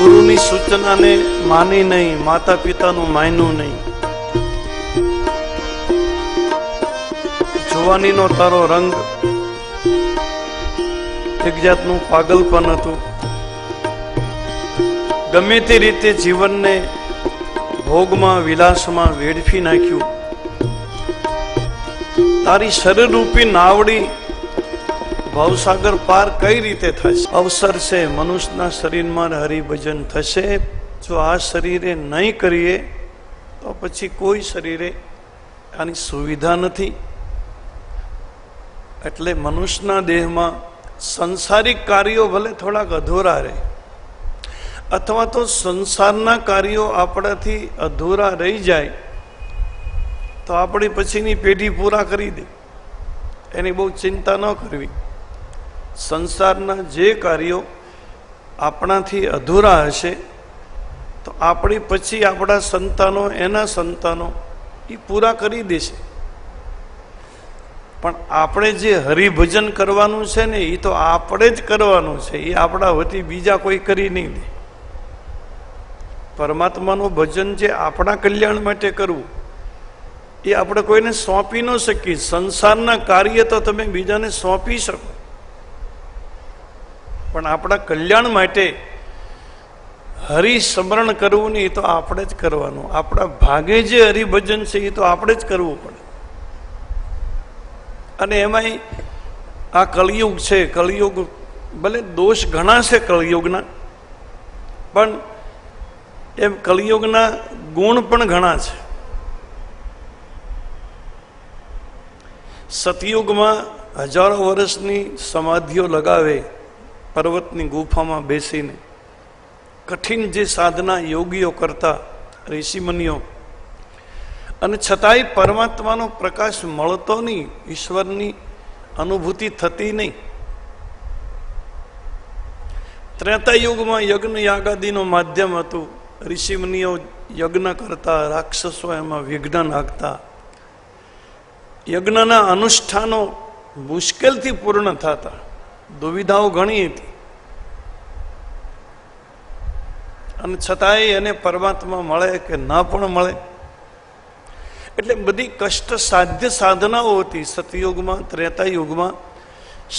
ગુરુની સૂચનાને માની નહીં, માતા પિતાનું માન્યું નહીં. જુવાનીનો તારો રંગ એક જાતનું પાગલપન હતું. ગમે તે રીતે જીવનને ભોગમાં વિલાસમાં વેડફી નાખ્યું. તારી શરીરરૂપી નાવડી ભવસાગર પાર કઈ રીતે થશે? અવસર છે મનુષ્યના શરીરમાં હરિભજન થશે. જો આ શરીરે નહીં કરીએ તો પછી કોઈ શરીરે આની સુવિધા નથી. એટલે મનુષ્યના દેહમાં સંસારિક કાર્યો ભલે થોડાક અધૂરા રહે, અથવા તો સંસારના કાર્યો આપણાથી અધૂરા રહી જાય તો આપણી પછીની પેઢી પૂરા કરી દે, એની બહુ ચિંતા ન કરવી. સંસારના જે કાર્યો આપણાથી અધૂરા હશે તો આપણી પછી આપણા સંતાનો, એના સંતાનો એ પૂરા કરી દેશે. પણ આપણે જે હરિભજન કરવાનું છે ને, એ તો આપણે જ કરવાનું છે. એ આપણા વતી બીજા કોઈ કરી નહીં દે. પરમાત્માનું ભજન જે આપણા કલ્યાણ માટે કરવું, એ આપણે કોઈને સોંપી ન શકીએ. સંસારના કાર્ય તો તમે બીજાને સોંપી શકો, પણ આપણા કલ્યાણ માટે હરિસ્મરણ કરવું નહીં, એ તો આપણે જ કરવાનું. આપણા ભાગે જે હરિભજન છે એ તો આપણે જ કરવું પડે. અને એમાંય આ કળિયુગ છે. કળિયુગ ભલે દોષ ઘણા છે કળિયુગના, પણ એમ કળિયુગના ગુણ પણ ઘણા છે. સતયુગમાં હજારો વર્ષની સમાધિઓ લગાવે પર્વતની ગુફામાં બેસીને, કઠિન જે સાધના યોગીઓ કરતા, ઋષિમુનિઓ, અને છતાંય પરમાત્માનો પ્રકાશ મળતો નહીં, ઈશ્વરની અનુભૂતિ થતી નહીં. ત્રેતાયુગમાં યજ્ઞ યાગાદિનું માધ્યમ હતું. ઋષિમુનિઓ યજ્ઞ કરતા, રાક્ષસો એમાં વિઘ્ન નાખતા. યજ્ઞના અનુષ્ઠાનો મુશ્કેલથી પૂર્ણ થતા, દુવિધાઓ ઘણી હતી, અને છતાંય એને પરમાત્મા મળે કે ન પણ મળે. એટલે બધી કષ્ટ સાધ્ય સાધનાઓ હતી. સતયુગમાં, ત્રેતાયુગમાં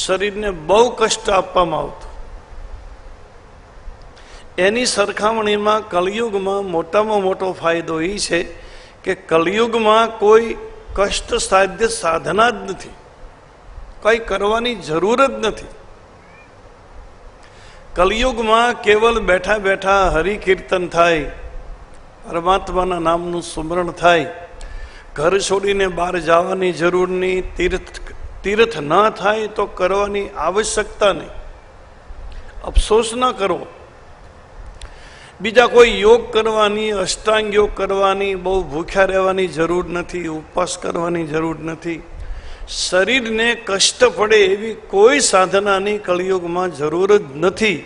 શરીરને બહુ કષ્ટ આપવામાં આવતું. એની સરખામણીમાં કલયુગમાં મોટામાં મોટો ફાયદો એ છે કે કલયુગમાં કોઈ કષ્ટ સાધ્ય સાધના જ નથી, કંઈ કરવાની જરૂર જ નથી. કલયુગમાં કેવલ બેઠા બેઠા હરિકીર્તન થાય, પરમાત્માના નામનું સ્મરણ થાય. ઘર છોડીને બહાર જવાની જરૂર નહીં, તીર્થ ન થાય તો કરવાની આવશ્યકતા નહીં. અફસોસ ન કરવો. બીજા કોઈ યોગ કરવાની, અષ્ટાંગ યોગ કરવાની, બહુ ભૂખ્યા રહેવાની જરૂર નથી, ઉપવાસ કરવાની જરૂર નથી. શરીરને કષ્ટ પડે એવી કોઈ સાધનાની કળિયુગમાં જરૂર જ નથી.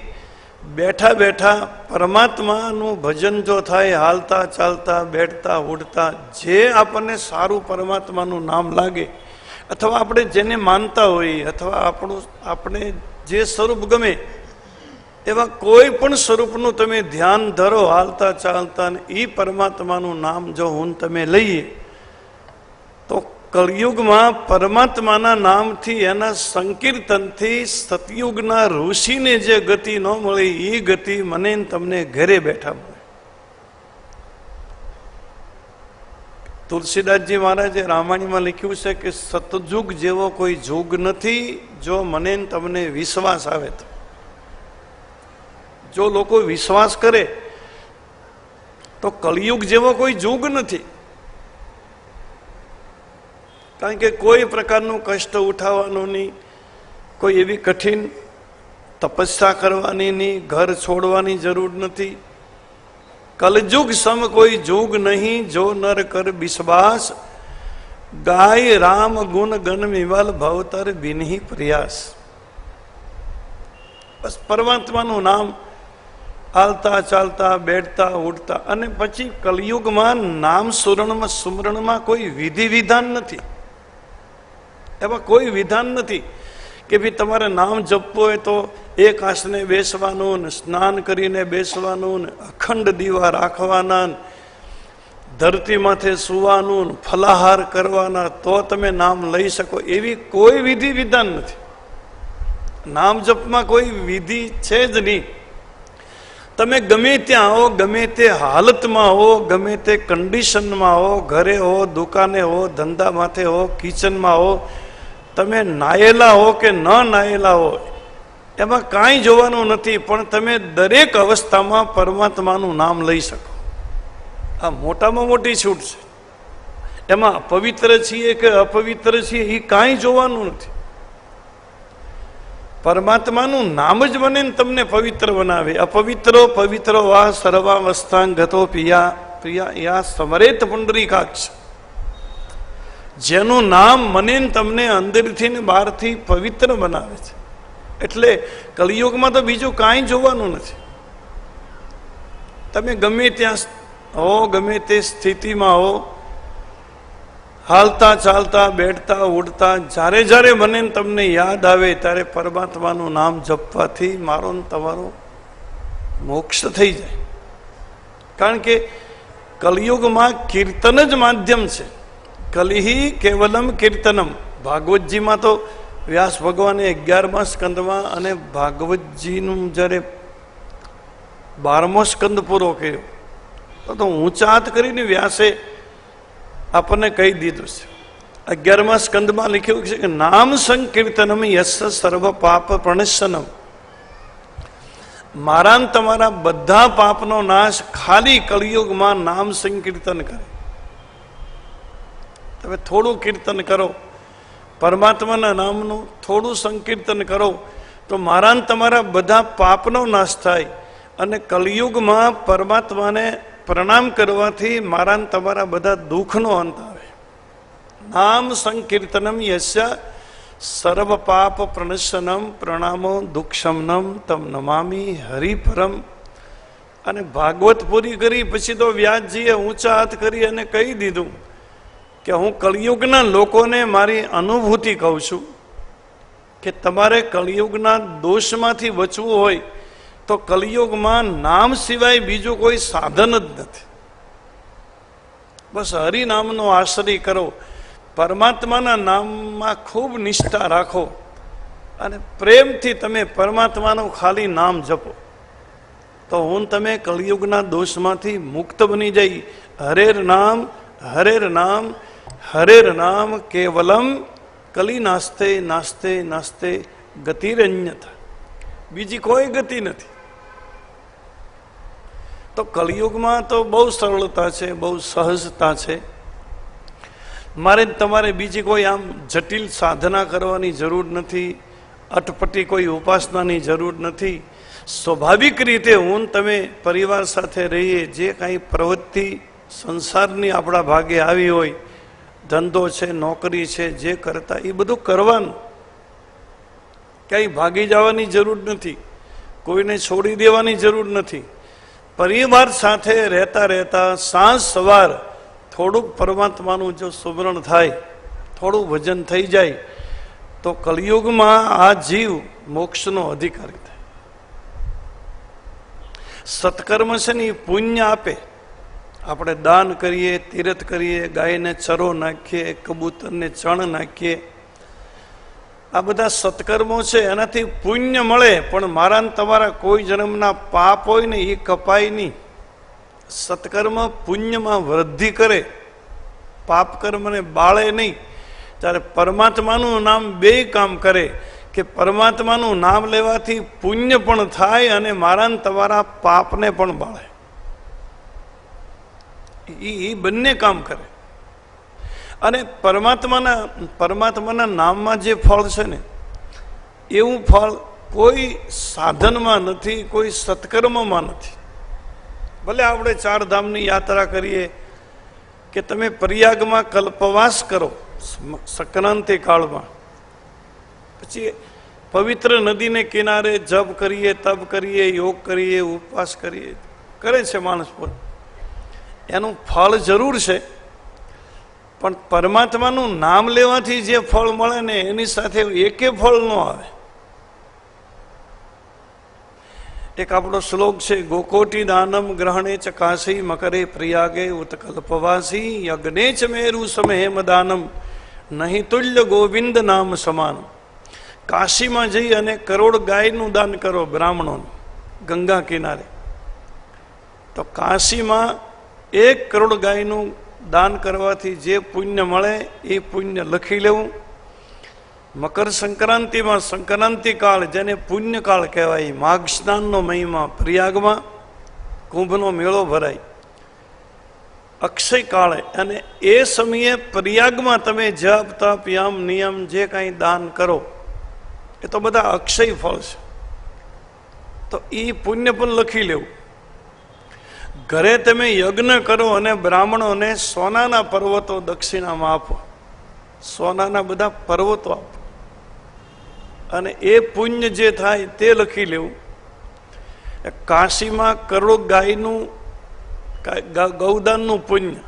બેઠા બેઠા પરમાત્માનું ભજન જો થાય, હાલતા ચાલતા, બેઠતા ઉઠતા, જે આપણને સારું પરમાત્માનું નામ લાગે, અથવા આપણે જેને માનતા હોઈએ, અથવા આપણે જે સ્વરૂપ ગમે એવા કોઈ પણ સ્વરૂપનું તમે ધ્યાન ધરો, હાલતા ચાલતા, એ પરમાત્માનું નામ જો હું તમે લઈએ તો કળિયુગમાં પરમાત્માના નામથી, એના સંકીર્તનથી સતયુગના ઋષિને જે ગતિ ન મળી, એ ગતિ મને તમને ઘરે બેઠા મળે. તુલસીદાસજી મહારાજે રામાયણમાં લખ્યું છે કે સતયુગ જેવો કોઈ યુગ નથી, જો મને તમને વિશ્વાસ આવે તો. જો લોકો વિશ્વાસ કરે તો કળિયુગ જેવો કોઈ યુગ નથી. કારણ કે કોઈ પ્રકારનું કષ્ટ ઉઠાવવાનું નહીં, કોઈ એવી કઠિન તપસ્યા કરવાની નહીં, ઘર છોડવાની જરૂર નથી. કલયુગ સમ કોઈ યુગ નહીં, જો નર કર વિશ્વાસ, ગાય રામ ગુણ ગણ વિમલ ભવતર બિનહી પ્રયાસ. બસ પરમાત્માનું નામ હાલતા ચાલતા, બેઠતા ઉઠતા. અને પછી કલયુગમાં નામ સુમરણમાં કોઈ વિધિ વિધાન નથી. એમાં કોઈ વિધાન નથી કે ભાઈ તમારે નામ જપવું હોય તો એક આસને બેસવાનું ને સ્નાન કરીને બેસવાનું ને અખંડ દીવા રાખવાના, ધરતી માથે સુવાનું, ફલાહાર કરવાના, તો તમે નામ લઈ શકો. એવી કોઈ વિધિ વિધાન નથી. નામ જપમાં કોઈ વિધિ છે જ નહીં. તમે ગમે ત્યાં હો, ગમે તે હાલતમાં હો, ગમે તે કન્ડિશનમાં હો, ઘરે હો, દુકાને હો, ધંધા માથે હો, કિચનમાં હો, તમે નાયેલા હો કે ન નાયેલા હો, એમાં કાંઈ જોવાનું નથી. પણ તમે દરેક અવસ્થામાં પરમાત્માનું નામ લઈ શકો. આ મોટામાં મોટી છૂટ છે. એમાં પવિત્ર છીએ કે અપવિત્ર છીએ એ કાંઈ જોવાનું નથી. પરમાત્માનું નામ જ બને ને તમને પવિત્ર બનાવે. અપવિત્રો પવિત્રો વા સર્વાવસ્થાંગતો પિયા પ્રિયા યા સમરેત પુંડરીકાક્ષ. જેનું નામ મને તમને અંદરથી ને બહારથી પવિત્ર બનાવે છે. એટલે કલિયુગમાં તો બીજું કાંઈ જોવાનું નથી. તમે ગમે ત્યાં હો, ગમે તે સ્થિતિમાં હો, હાલતા ચાલતા બેઠતા ઉડતા જ્યારે જ્યારે મને તમને યાદ આવે ત્યારે પરમાત્માનું નામ જપવાથી મારો ને તમારો મોક્ષ થઈ જાય. કારણ કે કલિયુગમાં કીર્તન જ માધ્યમ છે. કલિહિ કેવલમ કીર્તનમ. ભાગવતજીમાં તો વ્યાસ ભગવાને 11મા સ્કંદમાં અને ભાગવતજીનું જ્યારે 12મો સ્કંદ પૂરો કર્યો તો ઊંચા હાથ કરીને વ્યાસે આપણને કહી દીધું છે. 11મા સ્કંદમાં લખ્યું છે કે નામ સંકીર્તનમ યસ સર્વ પાપ પ્રણશનમ. મારા ને તમારા બધા પાપનો નાશ ખાલી કલિયુગમાં નામ સંકીર્તન કરે. તમે થોડું કીર્તન કરો, પરમાત્માના નામનું થોડું સંકીર્તન કરો તો મારા ને તમારા બધા પાપનો નાશ થાય. અને કલિયુગમાં પરમાત્માને પ્રણામ કરવાથી મારા ને તમારા બધા દુઃખનો અંત આવે. નામ સંકીર્તનમ યસ્ય સર્વ પાપ પ્રણશનમ પ્રણામો દુઃખશમનમ તમ નમામી હરિપરમ. અને ભાગવત પૂરી કરી પછી તો વ્યાસજીએ ઊંચા હાથ કરી અને કહી દીધું કે હું કલિયુગના લોકોને મારી અનુભૂતિ કહું છું કે તમારે કલિયુગના દોષમાંથી બચવું હોય તો કલિયુગમાં નામ સિવાય બીજું કોઈ સાધન જ નથી. બસ હરિનામનો આશ્રય કરો, પરમાત્માના નામમાં ખૂબ નિષ્ઠા રાખો અને પ્રેમથી તમે પરમાત્માનું ખાલી નામ જપો તો હું તમે કલિયુગના દોષમાંથી મુક્ત બની જઈ. હરેર નામ હરેર નામ હરેર નામ કેવલમ કલી નાસ્તે નાસ્તે નાસ્તે ગતિરન્યથા. બીજી કોઈ ગતિ નથી. તો કલિયુગમાં તો બહુ સરળતા છે, બહુ સહજતા છે. મારે તમારે બીજી કોઈ આમ જટિલ સાધના કરવાની જરૂર નથી, અટપટી કોઈ ઉપાસનાની જરૂર નથી. સ્વાભાવિક રીતે હું તમે પરિવાર સાથે રહીએ, જે કાંઈ પ્રવૃત્તિ સંસારની આપણા ભાગે આવી હોય, ધંધો છે, નોકરી છે, જે કરતા એ બધું કરવાનું. ક્યાંય ભાગી જવાની જરૂર નથી, કોઈને છોડી દેવાની જરૂર નથી. પરિવાર સાથે રહેતા રહેતા સાંજ સવાર થોડુંક પરમાત્માનું જો સ્મરણ થાય, થોડું ભજન થઈ જાય તો કલિયુગમાં આ જીવ મોક્ષનો અધિકારી થાય. સત્કર્મ છે ને એ પુણ્ય આપે. આપણે દાન કરીએ, તીર્થ કરીએ, ગાયને ચરો નાખીએ, કબૂતરને ચણ નાખીએ, આ બધા સત્કર્મો છે, એનાથી પુણ્ય મળે. પણ મારા ને તમારા કોઈ જન્મના પાપ હોય ને એ કપાય નહીં. સત્કર્મ પુણ્યમાં વૃદ્ધિ કરે, પાપ કર્મને બાળે નહીં. ત્યારે પરમાત્માનું નામ બે કામ કરે કે પરમાત્માનું નામ લેવાથી પુણ્ય પણ થાય અને મારા ને તમારા પાપને પણ બાળે. એ બંને કામ કરે. અને પરમાત્માના નામમાં જે ફળ છે ને એવું ફળ કોઈ સાધનમાં નથી, કોઈ સત્કર્મમાં નથી. ભલે આપણે 4 ધામની યાત્રા કરીએ કે તમે પ્રયાગમાં કલ્પવાસ કરો સંક્રાંતિ કાળમાં, પછી પવિત્ર નદીને કિનારે જપ કરીએ, તપ કરીએ, યોગ કરીએ, ઉપવાસ કરીએ, કરે છે માણસ. એનું ફળ જરૂર છે પણ પરમાત્માનું નામ લેવાથી જે ફળ મળે ને એની સાથે એકે ફળ ન આવે. એક આપણો શ્લોક છે, ગોકોટી દાનમ ગ્રહણે ચ કાશી મકરે પ્રયાગે ઉત્કલ્પવાસી યજ્ઞે ચ મેરુ સમહેમ દાનમ નહીં તુલ્ય ગોવિંદ નામ સમાન. કાશીમાં જઈ અને કરોડ ગાયનું દાન કરો બ્રાહ્મણોને ગંગા કિનારે, તો કાશીમાં 1 કરોડ ગાયનું દાન કરવાથી જે પુણ્ય મળે એ પુણ્ય લખી લેવું. મકર સંક્રાંતિમાં સંક્રાંતિ કાળ, જેને પુણ્યકાળ કહેવાય, માઘ સ્નાનનો મહિમા, પ્રયાગમાં કુંભનો મેળો ભરાય, અક્ષય કાળે, અને એ સમયે પ્રયાગમાં તમે જપ તપ યમ નિયમ જે કાંઈ દાન કરો એ તો બધા અક્ષય ફળ છે, તો એ પુણ્ય પણ લખી લેવું. ઘરે તમે યજ્ઞ કરો અને બ્રાહ્મણોને સોનાના પર્વતો દક્ષિણામાં આપો, સોનાના બધા પર્વતો આપો, અને એ પુણ્ય જે થાય તે લખી લેવું. કાશીમાં કરોડ ગાયનું ગૌદાનનું પુણ્ય,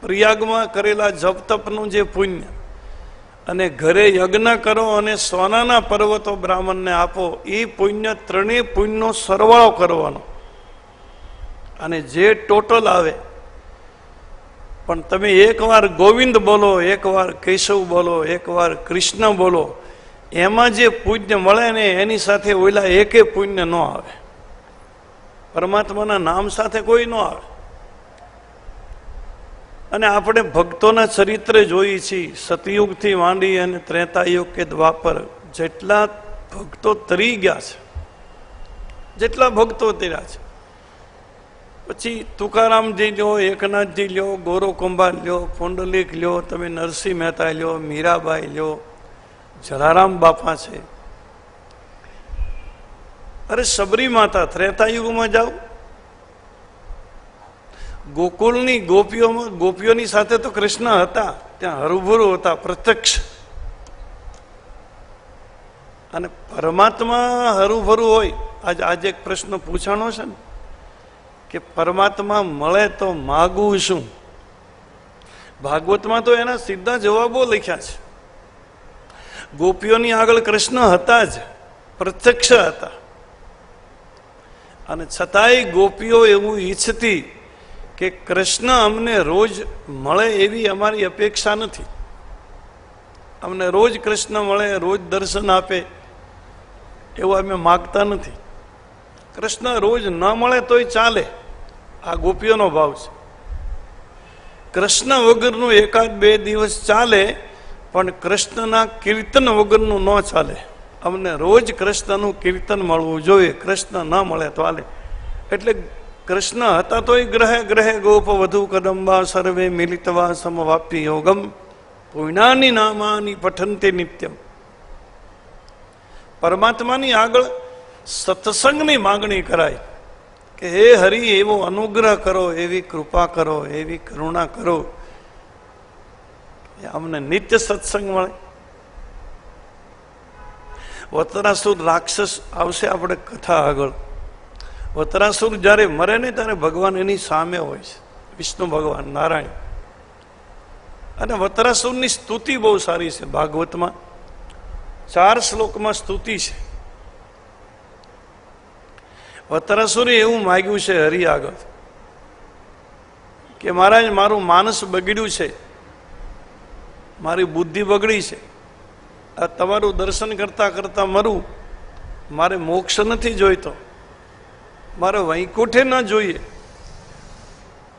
પ્રયાગમાં કરેલા જપ તપનું જે પુણ્ય, અને ઘરે યજ્ઞ કરો અને સોનાના પર્વતો બ્રાહ્મણને આપો, એ પુણ્ય ત્રણેય પુણ્યનો સરવાળો કરવાનો, અને જે ટોટલ આવે. પણ તમે એકવાર ગોવિંદ બોલો, એકવાર કેશવ બોલો, એકવાર કૃષ્ણ બોલો, એમાં જે પુણ્ય મળે ને એની સાથે ઓલા એકે પુણ્ય ન આવે. પરમાત્માના નામ સાથે કોઈ ન આવે. અને આપણે ભક્તોના ચરિત્ર જોઈએ છીએ, સતયુગથી માંડી અને ત્રેતાયુગ કે દ્વાપર, જેટલા ભક્તો તરી ગયા છે, જેટલા ભક્તો તર્યા છે, પછી તુકારામજી લ્યો, એકનાથજી લ્યો, ગોરો કુંભાર લ્યો, પુંડલિક લ્યો, તમે નરસિંહ મહેતા લ્યો, મીરાબાઈ લ્યો, જલારામ બાપા છે. અરે સબરી માતા, ત્રેતાયુગમાં જાઓ, ગોકુળની ગોપીઓની સાથે તો કૃષ્ણ હતા, ત્યાં હરુભરું હતા પ્રત્યક્ષ. અને પરમાત્મા હરુભરું હોય. આજે એક પ્રશ્ન પૂછાણો છે ને કે પરમાત્મા મળે તો માગવું શું? ભાગવતમાં તો એના સીધા જવાબો લખ્યા છે. ગોપીઓની આગળ કૃષ્ણ હતા જ, પ્રત્યક્ષ હતા, અને છતાંય ગોપીઓ એવું ઈચ્છતી કે કૃષ્ણ અમને રોજ મળે એવી અમારી અપેક્ષા નથી. અમને રોજ કૃષ્ણ મળે, રોજ દર્શન આપે એવું અમે માગતા નથી. કૃષ્ણ રોજ ન મળે તોય ચાલે, આ ગોપીઓનો ભાવ છે. કૃષ્ણ વગરનું 1-2 દિવસ ચાલે, પણ કૃષ્ણના કીર્તન વગરનું ન ચાલે. અમને રોજ કૃષ્ણનું કીર્તન મળવું જોઈએ, કૃષ્ણ ન મળે તો ચાલે. એટલે કૃષ્ણ હતા તોય ગ્રહે ગ્રહે ગોપ વધુ કદંબા સર્વે મિલિતવા સમવાપ્ય યોગમ પુણ્યાની નામાની પઠંતે નિત્યમ. પરમાત્માની આગળ સત્સંગની માંગણી કરાય કે હે હરિ, એવો અનુગ્રહ કરો, એવી કૃપા કરો, એવી કરુણા કરો, અમને નિત્ય સત્સંગ મળે. વતરાસુર રાક્ષસ આવશે આપણે કથા આગળ. વતરાસુર જ્યારે મરે ને ત્યારે ભગવાન એની સામે હોય છે, વિષ્ણુ ભગવાન નારાયણ. અને વતરાસુરની સ્તુતિ બહુ સારી છે ભાગવતમાં, 4 શ્લોકમાં સ્તુતિ છે. વતરાસુરે એવું માગ્યું છે હરિ આગળ કે મહારાજ, મારું માનસ બગડ્યું છે, મારી બુદ્ધિ બગડી છે, આ તમારું દર્શન કરતા કરતા મરું, મારે મોક્ષ નથી જોઈતો, મારે વૈકુંઠે ન જોઈએ,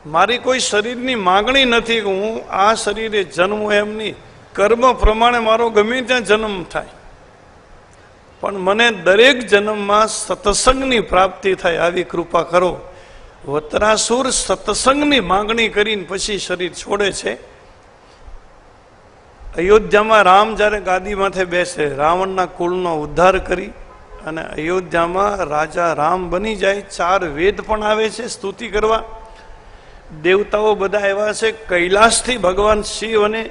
મારી કોઈ શરીરની માંગણી નથી કે હું આ શરીરે જન્મ એમની કર્મ પ્રમાણે મારો ગમે ત્યાં જન્મ થાય, પણ મને દરેક જન્મમાં સત્સંગની પ્રાપ્તિ થાય, આવી કૃપા કરો. વતરાસુર સત્સંગની માંગણી કરીને પછી શરીર છોડે છે. અયોધ્યામાં રામ જ્યારે ગાદી માથે બેસે, રાવણના કુળનો ઉદ્ધાર કરી અને અયોધ્યામાં રાજા રામ બની જાય, 4 વેદ પણ આવે છે સ્તુતિ કરવા. દેવતાઓ બધા આવ્યા છે, કૈલાસથી ભગવાન શિવ અને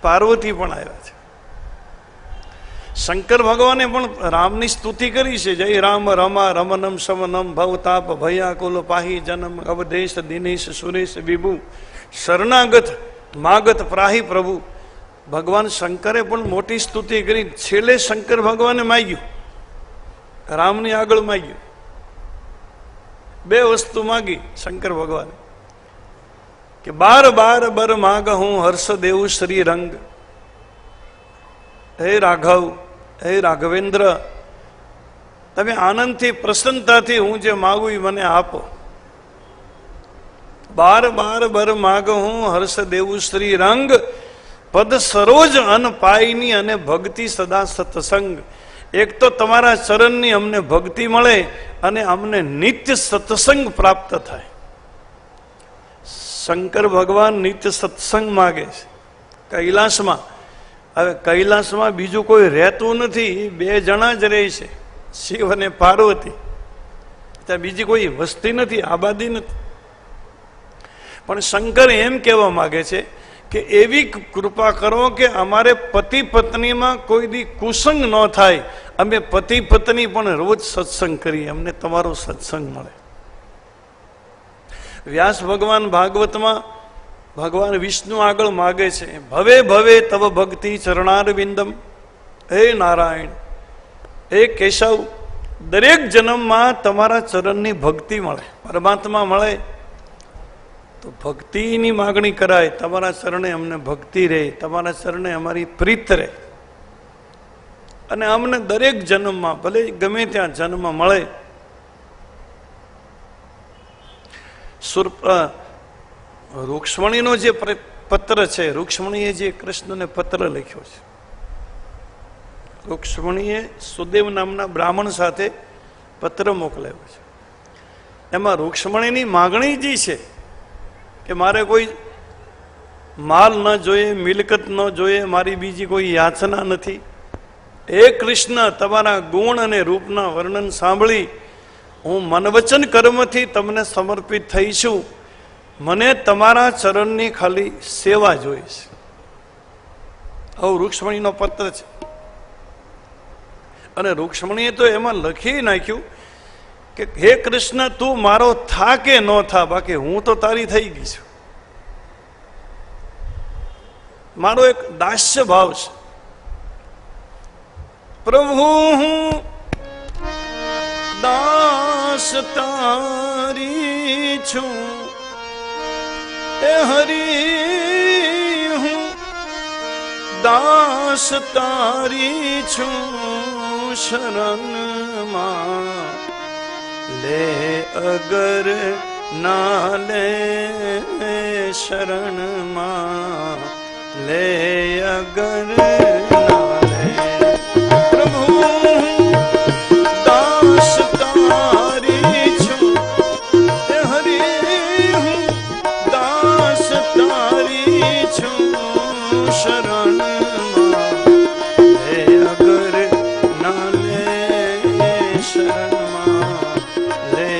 પાર્વતી પણ આવ્યા છે. શંકર ભગવાને પણ રામની સ્તુતિ કરી છે, જય રામ રમા રમનમ શમનમ ભવતાપ ભયાકુલ પાહી જનમ અવધેશ દિનેશ સુરેશ વિભુ શરણાગત માગત પ્રાહી પ્રભુ. ભગવાન શંકરે પણ મોટી સ્તુતિ કરી. છેલ્લે શંકર ભગવાને માગ્યું, રામની આગળ માગ્યું. બે વસ્તુ માગી શંકર ભગવાને કે બાર બાર બર માગ હું હર્ષ દેવું શ્રી રંગ. હે રાઘવ, હે રાઘવેન્દ્ર, તમે આનંદથી પ્રસન્નતાથી હું જે માગું એ મને આપો. બાર બાર બર માગ હું હર્ષ દેવું શ્રી રંગ. પદ સરોજ અન પાયની અને ભક્તિ સદા સત્સંગ. એક તો તમારા ચરણની અમને ભક્તિ મળે અને અમને નિત્ય સત્સંગ પ્રાપ્ત થાય. શંકર ભગવાન નિત્ય સત્સંગ માગે છે કૈલાસમાં. હવે કૈલાસમાં બીજું કોઈ રહેતું નથી, બે જણા જ રહે છે, શિવ અને પાર્વતી. ત્યાં બીજી કોઈ વસ્તી નથી, આબાદી નથી. પણ શંકર એમ કહેવા માગે છે કે એવી કૃપા કરો કે અમારે પતિ પત્નીમાં કોઈ દી કુસંગ ન થાય. અમે પતિ પત્ની પણ રોજ સત્સંગ કરીએ, અમને તમારો સત્સંગ મળે. વ્યાસ ભગવાન ભાગવતમાં ભગવાન વિષ્ણુ આગળ માગે છે, ભવે ભવે તવ ભક્તિ ચરણારવિંદમ. હે નારાયણ, હે કેશવ, દરેક જન્મમાં તમારા ચરણની ભક્તિ મળે, પરમાત્મા મળે તો ભક્તિની માગણી કરાય. તમારા ચરણે અમને ભક્તિ રહે, તમારા ચરણે અમારી પ્રીત રહે, અને અમને દરેક જન્મમાં ભલે ગમે ત્યાં જન્મ મળે. રૂક્ષ્મણીનો જે પત્ર છે, રૂક્ષ્મણીએ જે કૃષ્ણને પત્ર લખ્યો છે, રૂક્ષ્મણીએ સુદેવ નામના બ્રાહ્મણ સાથે પત્ર મોકલાવ્યો છે. એમાં રૂક્ષ્મણીની માગણી જે છે કે મારે કોઈ માલ ન જોઈએ, મિલકત ન જોઈએ, મારી બીજી કોઈ યાચના નથી. હે કૃષ્ણ, તમારા ગુણ અને રૂપના વર્ણન સાંભળી હું મનવચન કર્મથી તમને સમર્પિત થઈ છું. મને તમારા ચરણની ખાલી સેવા જોઈએ છે. આવું રૂક્ષ્મણીનો પત્ર છે. અને રૂક્ષ્મણીએ તો એમાં લખી નાખ્યું કે હે કૃષ્ણ, તું મારો થા કે ન થા, બાકી હું તો તારી થઈ ગઈ છું. મારો એક દાસ્ય ભાવ છે. પ્રભુ હું દાસ તારી છું, એ હરી હું દાસ તારી છું. શરણમાં લે અગર ના લે, શરણમાં લે અગર ના લે. પ્રભુ દાસ તારી છું, એ હરી હું દાસ તારી છું. શરણમાં લે અગર ના લે, શરણમાં લે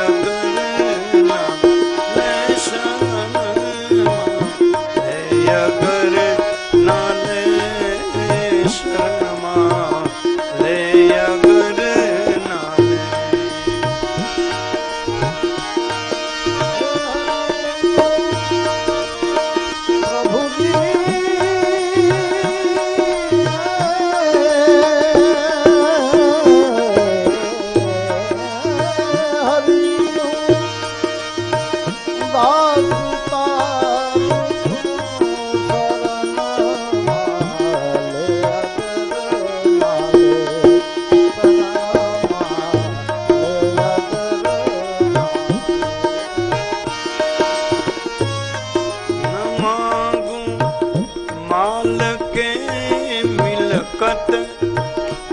અગર ના લે, શરણમાં લે અગર ના લે, શરણમાં લે અગર ના લે.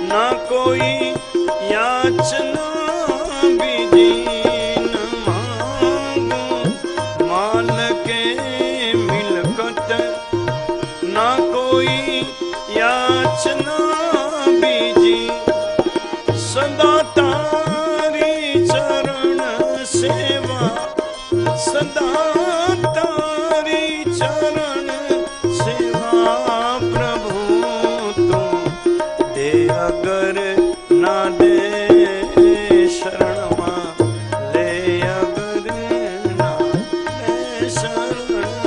ના કોઈ યાચના બીજી ન માંગું, માલ કે મિલકત ના કોઈ યાચના બીજી. સદા તારી ચરણ સેવા, સદા તારી ચરણ સેવા. પ્રભુ અગર ના દે, શરણમાં લે અગર ના લે, શરણમાં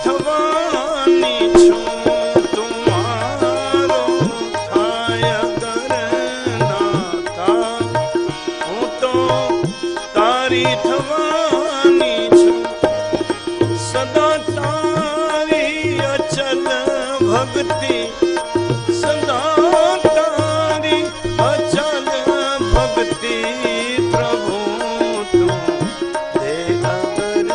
થવાની છું તુમારો થાય અગર ના થા હું તો તારી થવાની છું સદા તારી અચલ ભક્તિ સદા તારી અચલ ભક્તિ પ્રભુ તું દે અગર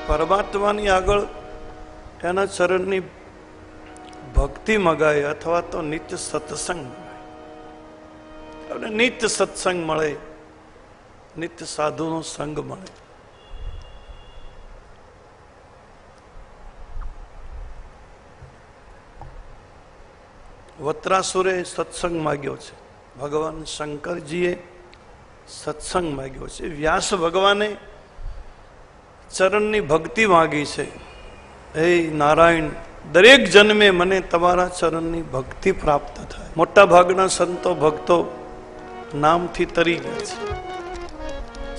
પરમાત્માની આગળ એના ચરણની ભક્તિ મગાય અથવા તો નિત્ય સત્સંગ મગાય. નિત્ય સત્સંગ મળે, નિત્ય સાધુનો સંગ મળે. વત્રાસુરે સત્સંગ માગ્યો છે, ભગવાન શંકરજીએ સત્સંગ માગ્યો છે, વ્યાસ ભગવાને ચરણની ભક્તિ માગી છે. હે નારાયણ, દરેક જન્મે મને તમારા ચરણની ભક્તિ પ્રાપ્ત થાય. મોટા ભાગના સંતો ભક્તો નામથી તરી ગયા છે.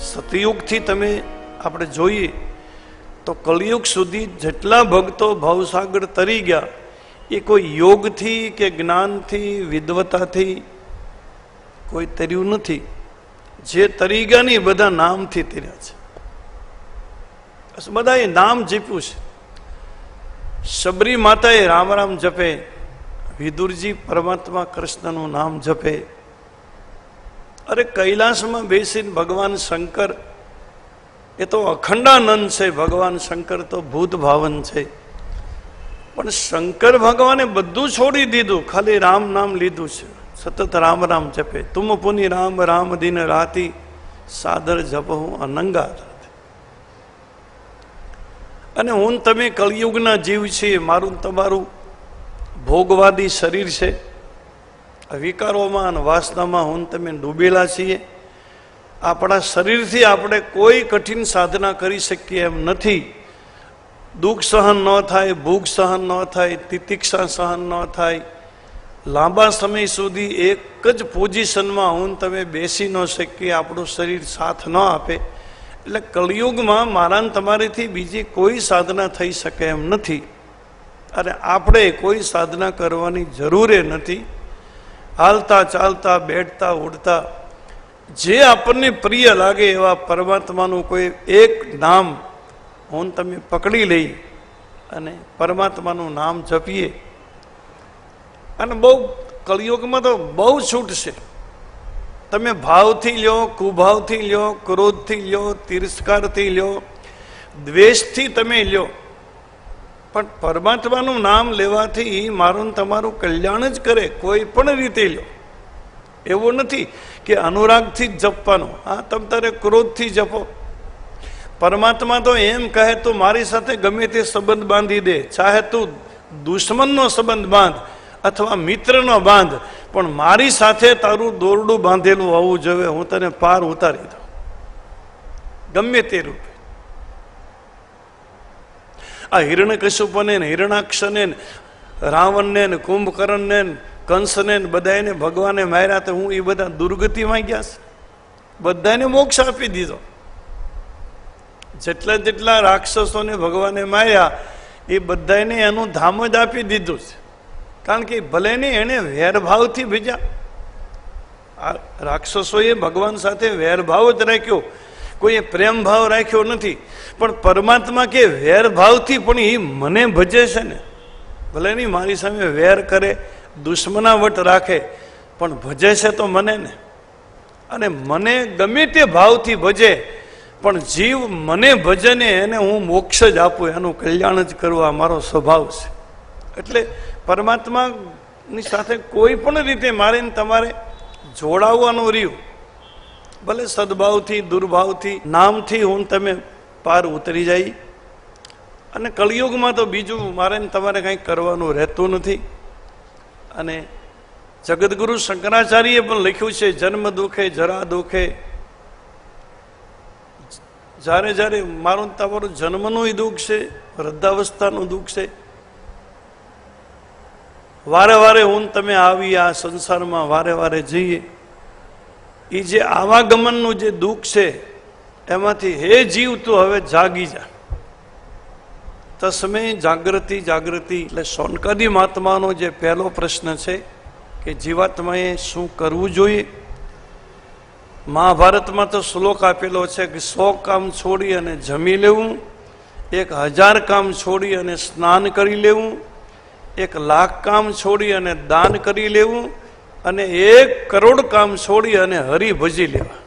સતયુગથી તમે આપણે જોઈએ તો કલિયુગ સુધી જેટલા ભક્તો ભવસાગર તરી ગયા એ કોઈ યોગથી કે જ્ઞાનથી વિદ્વતાથી કોઈ તર્યું નથી. જે તરી ગયા ને બધા નામથી તર્યા છે. બધાએ નામ જપ્યું છે. શબરી માતાએ રામ રામ જપે, વિદુરજી પરમાત્મા કૃષ્ણનું નામ જપે. અરે કૈલાસમાં બેસીને ભગવાન શંકર એ તો અખંડાનંદ છે. ભગવાન શંકર તો ભૂત ભાવન છે. પણ શંકર ભગવાને બધું છોડી દીધું, ખાલી રામ નામ લીધું છે. સતત રામ રામ જપે. તુમ પુનિ રામ રામ દિન રાતી સાદર જપ હું અનંગા. અને હું તમે કળિયુગના જીવ છીએ. મારું તમારું ભોગવાદી શરીર છે. વિકારોમાં અને વાસનામાં હું તમે ડૂબેલા છીએ. આપણા શરીરથી આપણે કોઈ કઠિન સાધના કરી શકીએ એમ નથી. દુઃખ સહન ન થાય, ભૂખ સહન ન થાય, તિતિક્ષા સહન ન થાય. લાંબા સમય સુધી એક જ પોઝિશનમાં હું તમે બેસી ન શકીએ, આપણું શરીર સાથ ન આપે. એટલે કળિયુગમાં મારા તમારીથી બીજી કોઈ સાધના થઈ શકે એમ નથી. અને આપણે કોઈ સાધના કરવાની જરૂર નથી. હાલતા ચાલતા બેઠતા ઉડતા જે આપણને પ્રિય લાગે એવા પરમાત્માનું કોઈ એક નામ હું તમે પકડી લઈ અને પરમાત્માનું નામ જપીએ. અને બહુ કળિયુગમાં તો બહુ છૂટ છે. તમે ભાવથી લ્યો, કુભાવથી લ્યો, ક્રોધથી લ્યો, તિરસ્કારથી લ્યો, દ્વેષથી તમે લ્યો, પણ પરમાત્માનું નામ લેવાથી મારું તમારું કલ્યાણ જ કરે. કોઈ પણ રીતે લ્યો. એવું નથી કે અનુરાગથી જ જપવાનું. હા, તમ તારે ક્રોધથી જપો. પરમાત્મા તો એમ કહે તો મારી સાથે ગમે તે સંબંધ બાંધી દે, ચાહે તું દુશ્મનનો સંબંધ બાંધ અથવા મિત્રનો બાંધ, પણ મારી સાથે તારું દોરડું બાંધેલું હોવું જોઈએ. હું તને પાર ઉતારી દઉં ગમે તે રૂપે. આ હિરણ્યકશ્યપને ને હિરણાક્ષને ને રાવણને ને કુંભકર્ણને ને કંસને ને બધાને ભગવાને માર્યા તો હું એ બધા દુર્ગતિ માંગ્યા છે. બધાને મોક્ષ આપી દીધો. જેટલા જેટલા રાક્ષસોને ભગવાને માર્યા એ બધાને એનું ધામ જ આપી દીધું છે. કારણ કે ભલે ને એને વેરભાવથી ભીજ્યા. આ રાક્ષસોએ ભગવાન સાથે વેરભાવ જ રાખ્યો, કોઈએ પ્રેમ ભાવ રાખ્યો નથી. પણ પરમાત્મા કે વેરભાવથી પણ એ મને ભજે છે ને. ભલે નહીં મારી સામે વેર કરે, દુશ્મનાવટ રાખે, પણ ભજે છે તો મને ને. અને મને ગમે તે ભાવથી ભજે, પણ જીવ મને ભજને એને હું મોક્ષ જ આપું, એનું કલ્યાણ જ કરવા મારો સ્વભાવ છે. એટલે પરમાત્માની સાથે કોઈ પણ રીતે મારે તમારે જોડાવવાનું રહ્યું. ભલે સદભાવથી, દુર્ભાવથી, નામથી હું તમે પાર ઉતરી જાય. અને કળિયુગમાં તો બીજું મારે તમારે કંઈ કરવાનું રહેતું નથી. અને જગદગુરુ શંકરાચાર્યએ પણ લખ્યું છે, જન્મ દુઃખે જરા દુઃખે. જ્યારે જ્યારે મારું તમારું જન્મનું દુઃખ છે, વૃદ્ધાવસ્થાનું દુઃખ છે, વારે વારે હું ને તમે આવી આ સંસારમાં વારે વારે જઈએ, એ જે આવાગમનનું જે દુઃખ છે એમાંથી હે જીવ તું હવે જાગી જા. તસ્મે જાગૃતિ જાગૃતિ. એટલે સોનકાદી મહાત્માનો જે પહેલો પ્રશ્ન છે કે જીવાત્માએ શું કરવું જોઈએ. મહાભારતમાં તો શ્લોક આપેલો છે કે 100 કામ છોડી અને જમી લેવું, 1000 કામ છોડી અને સ્નાન કરી લેવું, 1,00,000 કામ છોડી અને દાન કરી લેવું, અને 1 કરોડ કામ છોડી અને હરિ ભજી લેવા.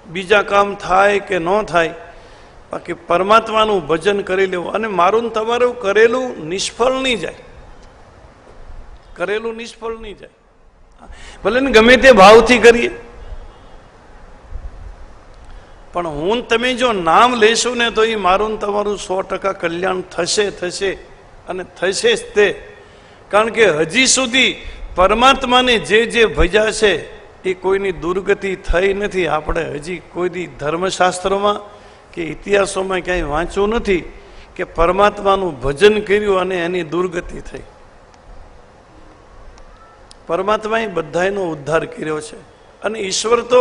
બીજા કામ થાય કે ન થાય, બાકી પરમાત્માનું ભજન કરી લેવું. અને મારું ને તમારું કરેલું નિષ્ફળ નહીં જાય, કરેલું નિષ્ફળ નહીં જાય. ભલે ને ગમે તે ભાવથી કરીએ, પણ હું તમે જો નામ લેશું ને તો એ મારું ને તમારું 100% કલ્યાણ થશે થશે અને થશે જ તે. કારણ કે હજી સુધી પરમાત્માને જે જે ભજ્યા છે એ કોઈની દુર્ગતિ થઈ નથી. આપણે હજી કોઈ ધર્મશાસ્ત્રોમાં કે ઇતિહાસોમાં ક્યાંય વાંચ્યું નથી કે પરમાત્માનું ભજન કર્યું અને એની દુર્ગતિ થઈ. પરમાત્માએ બધાનો ઉદ્ધાર કર્યો છે. અને ઈશ્વર તો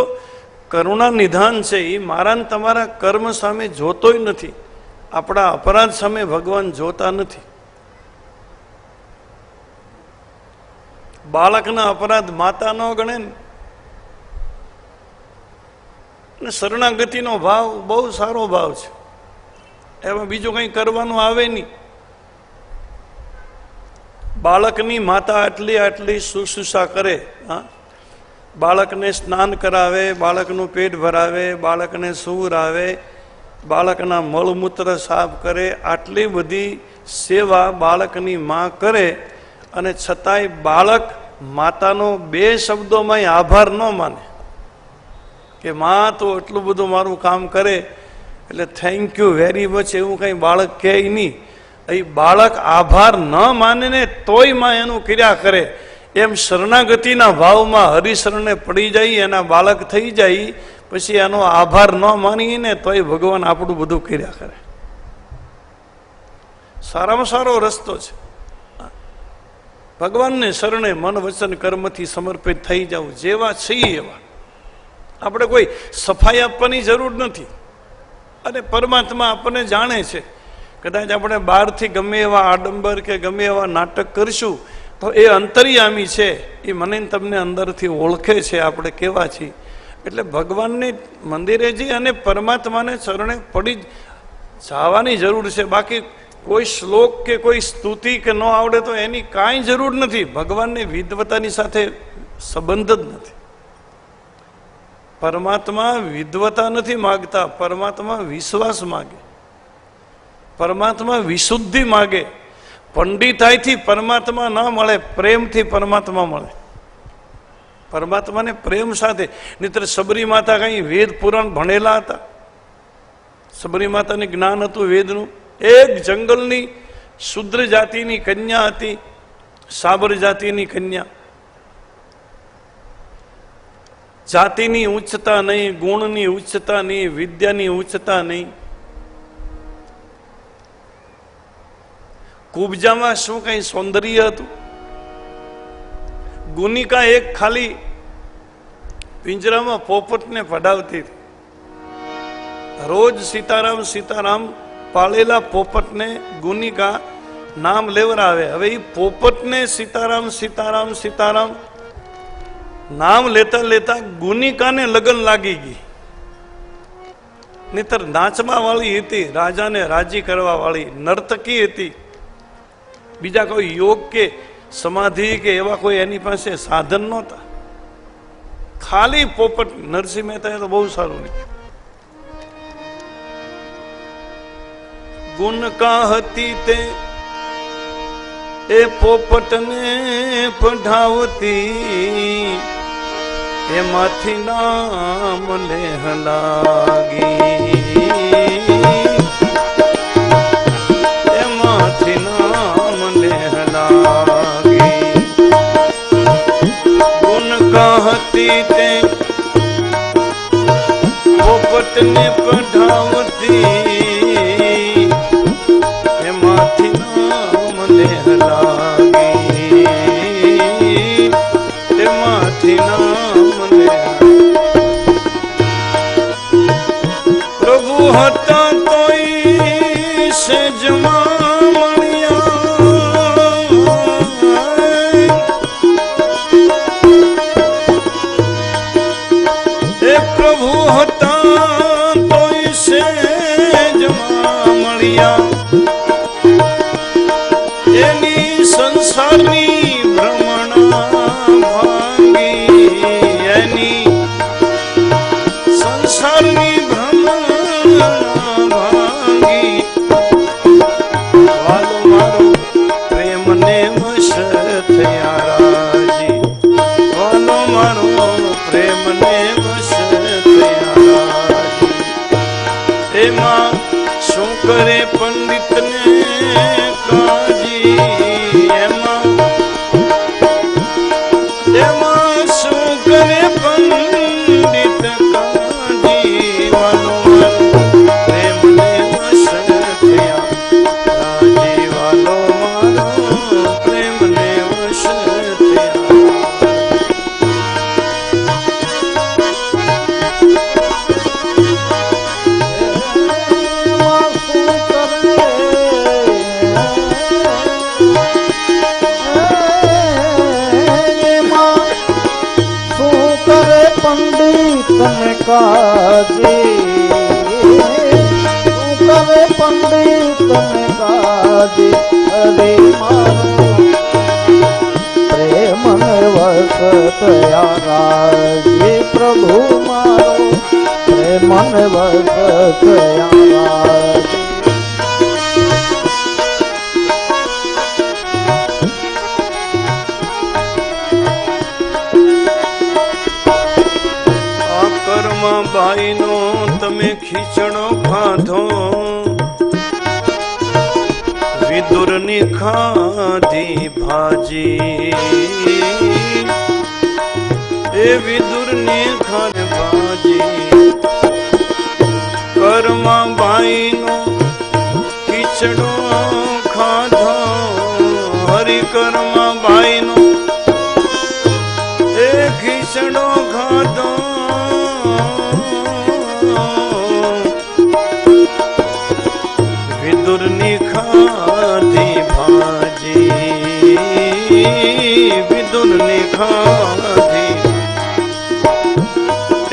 કરુણા નિધાન છે. એ મારા ને તમારા કર્મ સામે જોતોય નથી, આપણા અપરાધ સામે ભગવાન જોતા નથી. બાળકના અપરાધ માતા ન ગણે ને. શરણાગતિનો ભાવ બહુ સારો ભાવ છે, એમાં બીજું કંઈ કરવાનું આવે નહીં. બાળકની માતા આટલી આટલી શુશ્રૂષા કરે, હા, બાળકને સ્નાન કરાવે, બાળકનું પેટ ભરાવે, બાળકને સૂર આવે, બાળકના મળમૂત્ર સાફ કરે, આટલી બધી સેવા બાળકની માં કરે, અને છતાંય બાળક માતાનો 2 શબ્દોમાં આભાર ન માને કે માં તો એટલું બધું મારું કામ કરે એટલે થેન્ક યુ વેરી મચ, એવું કંઈ બાળક કહે નહીં. એ બાળક આભાર ન માને ને તોય માં એનું ક્રિયા કરે. એમ શરણાગતિના ભાવમાં હરિશરણે પડી જાય, એના બાળક થઈ જાય, પછી એનો આભાર ન માનીને તોય ભગવાન આપણું બધું કર્યા કરે. સારામાં સારો રસ્તો છે ભગવાનને શરણે મન વચન કર્મથી સમર્પિત થઈ જવું. જેવા છીએ એવા, આપણે કોઈ સફાઈ આપવાની જરૂર નથી. અને પરમાત્મા આપણને જાણે છે. કદાચ આપણે બહારથી ગમે એવા આડંબર કે ગમે એવા નાટક કરીશું તો એ અંતર્યામી છે, એ મને તમને અંદરથી ઓળખે છે આપણે કેવા છીએ. એટલે ભગવાનને મંદિરે જઈ અને પરમાત્માને શરણે પડી જવાની જરૂર છે. બાકી કોઈ શ્લોક કે કોઈ સ્તુતિ કે ન આવડે તો એની કાંઈ જરૂર નથી. ભગવાનને વિદ્વતાની સાથે સંબંધ જ નથી. પરમાત્મા વિદ્વતા નથી માગતા, પરમાત્મા વિશ્વાસ માગે, પરમાત્મા વિશુદ્ધિ માગે. પંડિતાઈથી પરમાત્મા ન મળે, પ્રેમથી પરમાત્મા મળે. પરમાત્માને પ્રેમ સાથે. નહીંતર સબરી માતા કઈ વેદ પુરાણ ભણેલા હતા? સબરી માતાને જ્ઞાન હતું વેદનું. એક જંગલની શુદ્ર જાતિની કન્યા હતી, સાબર જાતિની કન્યા. જાતિની ઉચ્ચતા નહીં, ગુણની ઉચ્ચતા નહીં, વિદ્યાની ઉચ્ચતા નહીં. કુબજામાં શું કઈ સૌંદર્ય હતું? ગુનિકા એક ખાલી પિંજરામાં પોપટને પડાવતી હતી. રોજ સીતારામ સીતારામ પાળેલા પોપટને ગુનિકા નામ લેવરાવે. હવે એ પોપટને સીતારામ સીતારામ સીતારામ નામ લેતા લેતા ગુનિકાને લગન લાગી ગઈ. નહીતર નાચવા વાળી હતી, રાજાને રાજી કરવા વાળી નર્તકી હતી. બીજા કોઈ યોગ કે સમાધિ કે એવા કોઈ એની પાસે સાધન નહોતા. ખાલી પોપટ. નરસિંહ મહેતાએ તો બહુ સારું નહીં. ગુણ કા હતી તે એ પોપટને પઢાવતી, એમાંથી નામ લેહ લાગી, એમાંથી નામ લેહ લાગી. ગુણ કહતી તે પોપટને પઢાવતી, એમાંથી નામ લેહ લાગી. રાજી વાલો મારો પ્રેમ ને વશ થયા રાજી એમાં શું કરે પંડિત ને કાજી એમાં શું કરે પંડિત કાજી વાલો મારો પ્રેમ ને વશ થયા રાજી વાલો મારો પ્રેમ ને વશ થયા પંડિત ને કાજી કરે પંડિત ને કાજી અરે મારો પ્રેમ ને વશ થયા રાજી પ્રભુ મારો પ્રેમ ને વશ થયા રાજી ભાઈ નો તમે ખીચડો ખાધો વિદુર ની ખાધી ભાજી એ વિદુર ની ખાધ ભાજી કર્મા ભાઈ નો ખીચડો ખાધો હરિકર્મા ભાઈ નો એ ખીચડો ખાધો વિદુર ની ખાધી ભાજી વિદુર ની ખાધી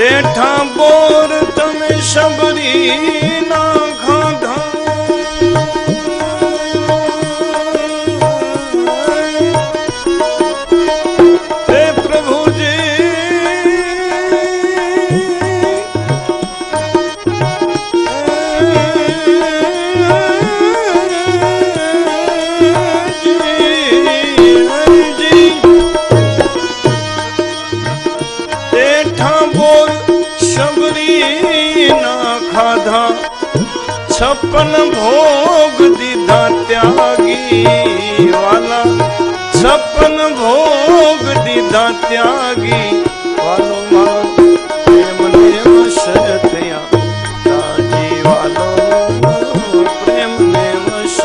એઠા બોર તમે શબરી ના ખાધા હે પ્રભુજી छप्पन भोग दीधा त्यागी वाला छप्पन भोग दीधा त्यागी वालो मारो प्रेम ने वश थया राजी वालो प्रेम ने वश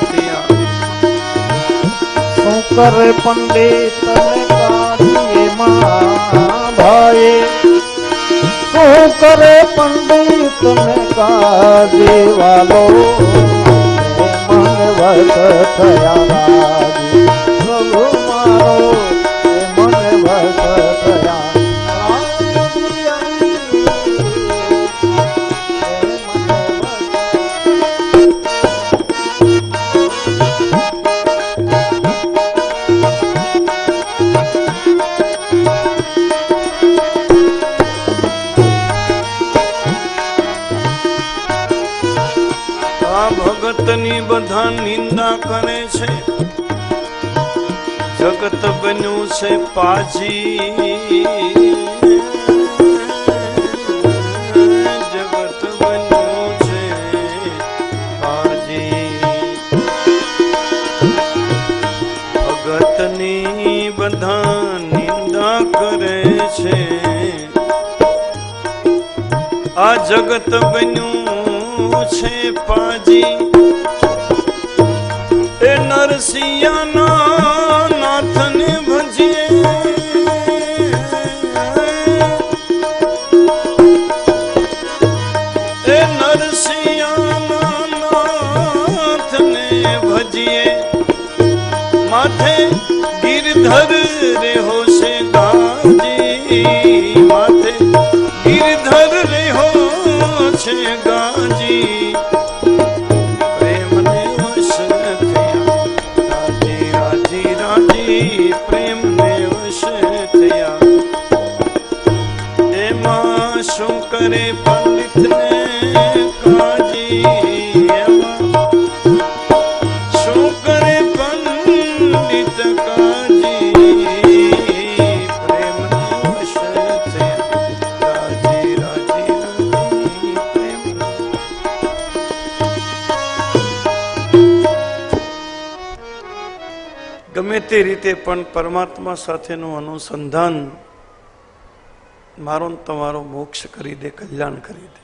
थया शंकर पंडित ने काजी मां भाई શું કરે પંડિત ને કાજી વાલો મન વશ થયા રાજી પ્રભુ મારો મન વશ થયા ભગતની બધા નિંદા કરે છે જગત બન્યું છે પાજી જગત બન્યું છે પાજી ભગતની બધા નિંદા કરે છે આ જગત બન્યું છે પાજી એ નરસિંહના નાથને ભજીએ એ નરસિંહના નાથને ભજીએ માથે ગિરધર રેહો છે ગાજી માથે ગિરધર રેહો છે ગાજી પ્રેમ ને વશ થયા એમાં શું કરે પંડિત ને કાજી એમાં શું કરે પંડિત કાજી તે રીતે પણ પરમાત્મા સાથેનું અનુસંધાન મારો ને તમારો મોક્ષ કરી દે, કલ્યાણ કરી દે.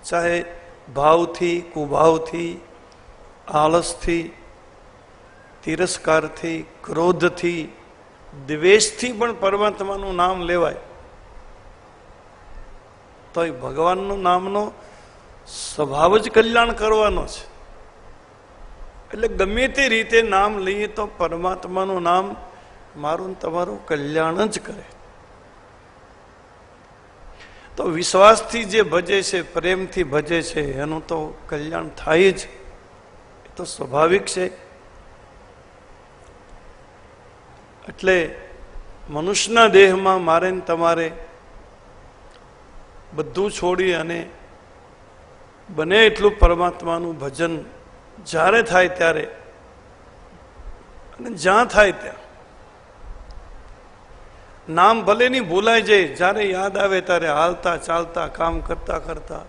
ચાહે ભાવથી, કુભાવથી, આળસથી, તિરસ્કારથી, ક્રોધથી, દ્વેષથી પણ પરમાત્માનું નામ લેવાય તો એ ભગવાનનું નામનો સ્વભાવ જ કલ્યાણ કરવાનો છે. એટલે ગમે તે રીતે નામ લઈએ તો પરમાત્માનું નામ મારું ને તમારું કલ્યાણ જ કરે. તો વિશ્વાસથી જે ભજે છે, પ્રેમથી ભજે છે, એનું તો કલ્યાણ થાય જ, એ તો સ્વાભાવિક છે. એટલે મનુષ્યના દેહમાં મારે ને તમારે બધું છોડી અને બને એટલું પરમાત્માનું ભજન જ્યારે થાય ત્યારે અને જ્યાં થાય ત્યાં નામ ભલે નહીં ભૂલાય જાય, જ્યારે યાદ આવે ત્યારે હાલતા ચાલતા કામ કરતા કરતા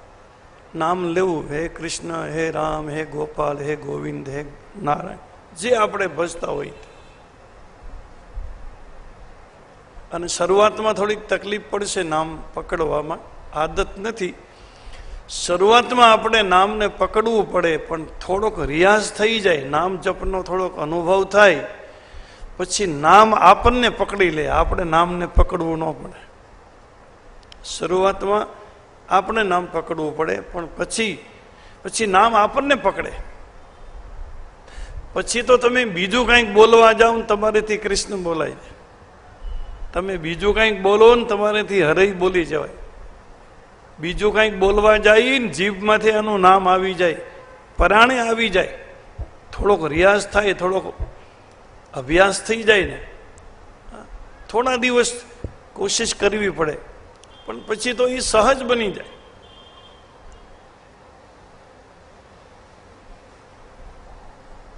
નામ લેવું. હે કૃષ્ણ, હે રામ, હે ગોપાલ, હે ગોવિંદ, હે નારાયણ, જે આપણે ભજતા હોય. અને શરૂઆતમાં થોડીક તકલીફ પડશે નામ પકડવામાં, આદત નથી. શરૂઆતમાં આપણે નામને પકડવું પડે, પણ થોડોક રિયાઝ થઈ જાય, નામ જપનો થોડોક અનુભવ થાય, પછી નામ આપણને પકડી લે. આપણે નામને પકડવું ન પડે. શરૂઆતમાં આપણે નામ પકડવું પડે, પણ પછી નામ આપણને પકડે. પછી તો તમે બીજું કંઈક બોલવા જાઓ ને તમારેથી કૃષ્ણ બોલાય જાય. તમે બીજું કંઈક બોલો ને તમારેથી હરઈ બોલી જવાય. બીજું કંઈક બોલવા જાય ને જીભમાંથી એનું નામ આવી જાય, પરાણે આવી જાય. થોડોક રિયાઝ થાય, થોડોક અભ્યાસ થઈ જાય ને, થોડા દિવસ કોશિશ કરવી પડે, પણ પછી તો એ સહજ બની જાય.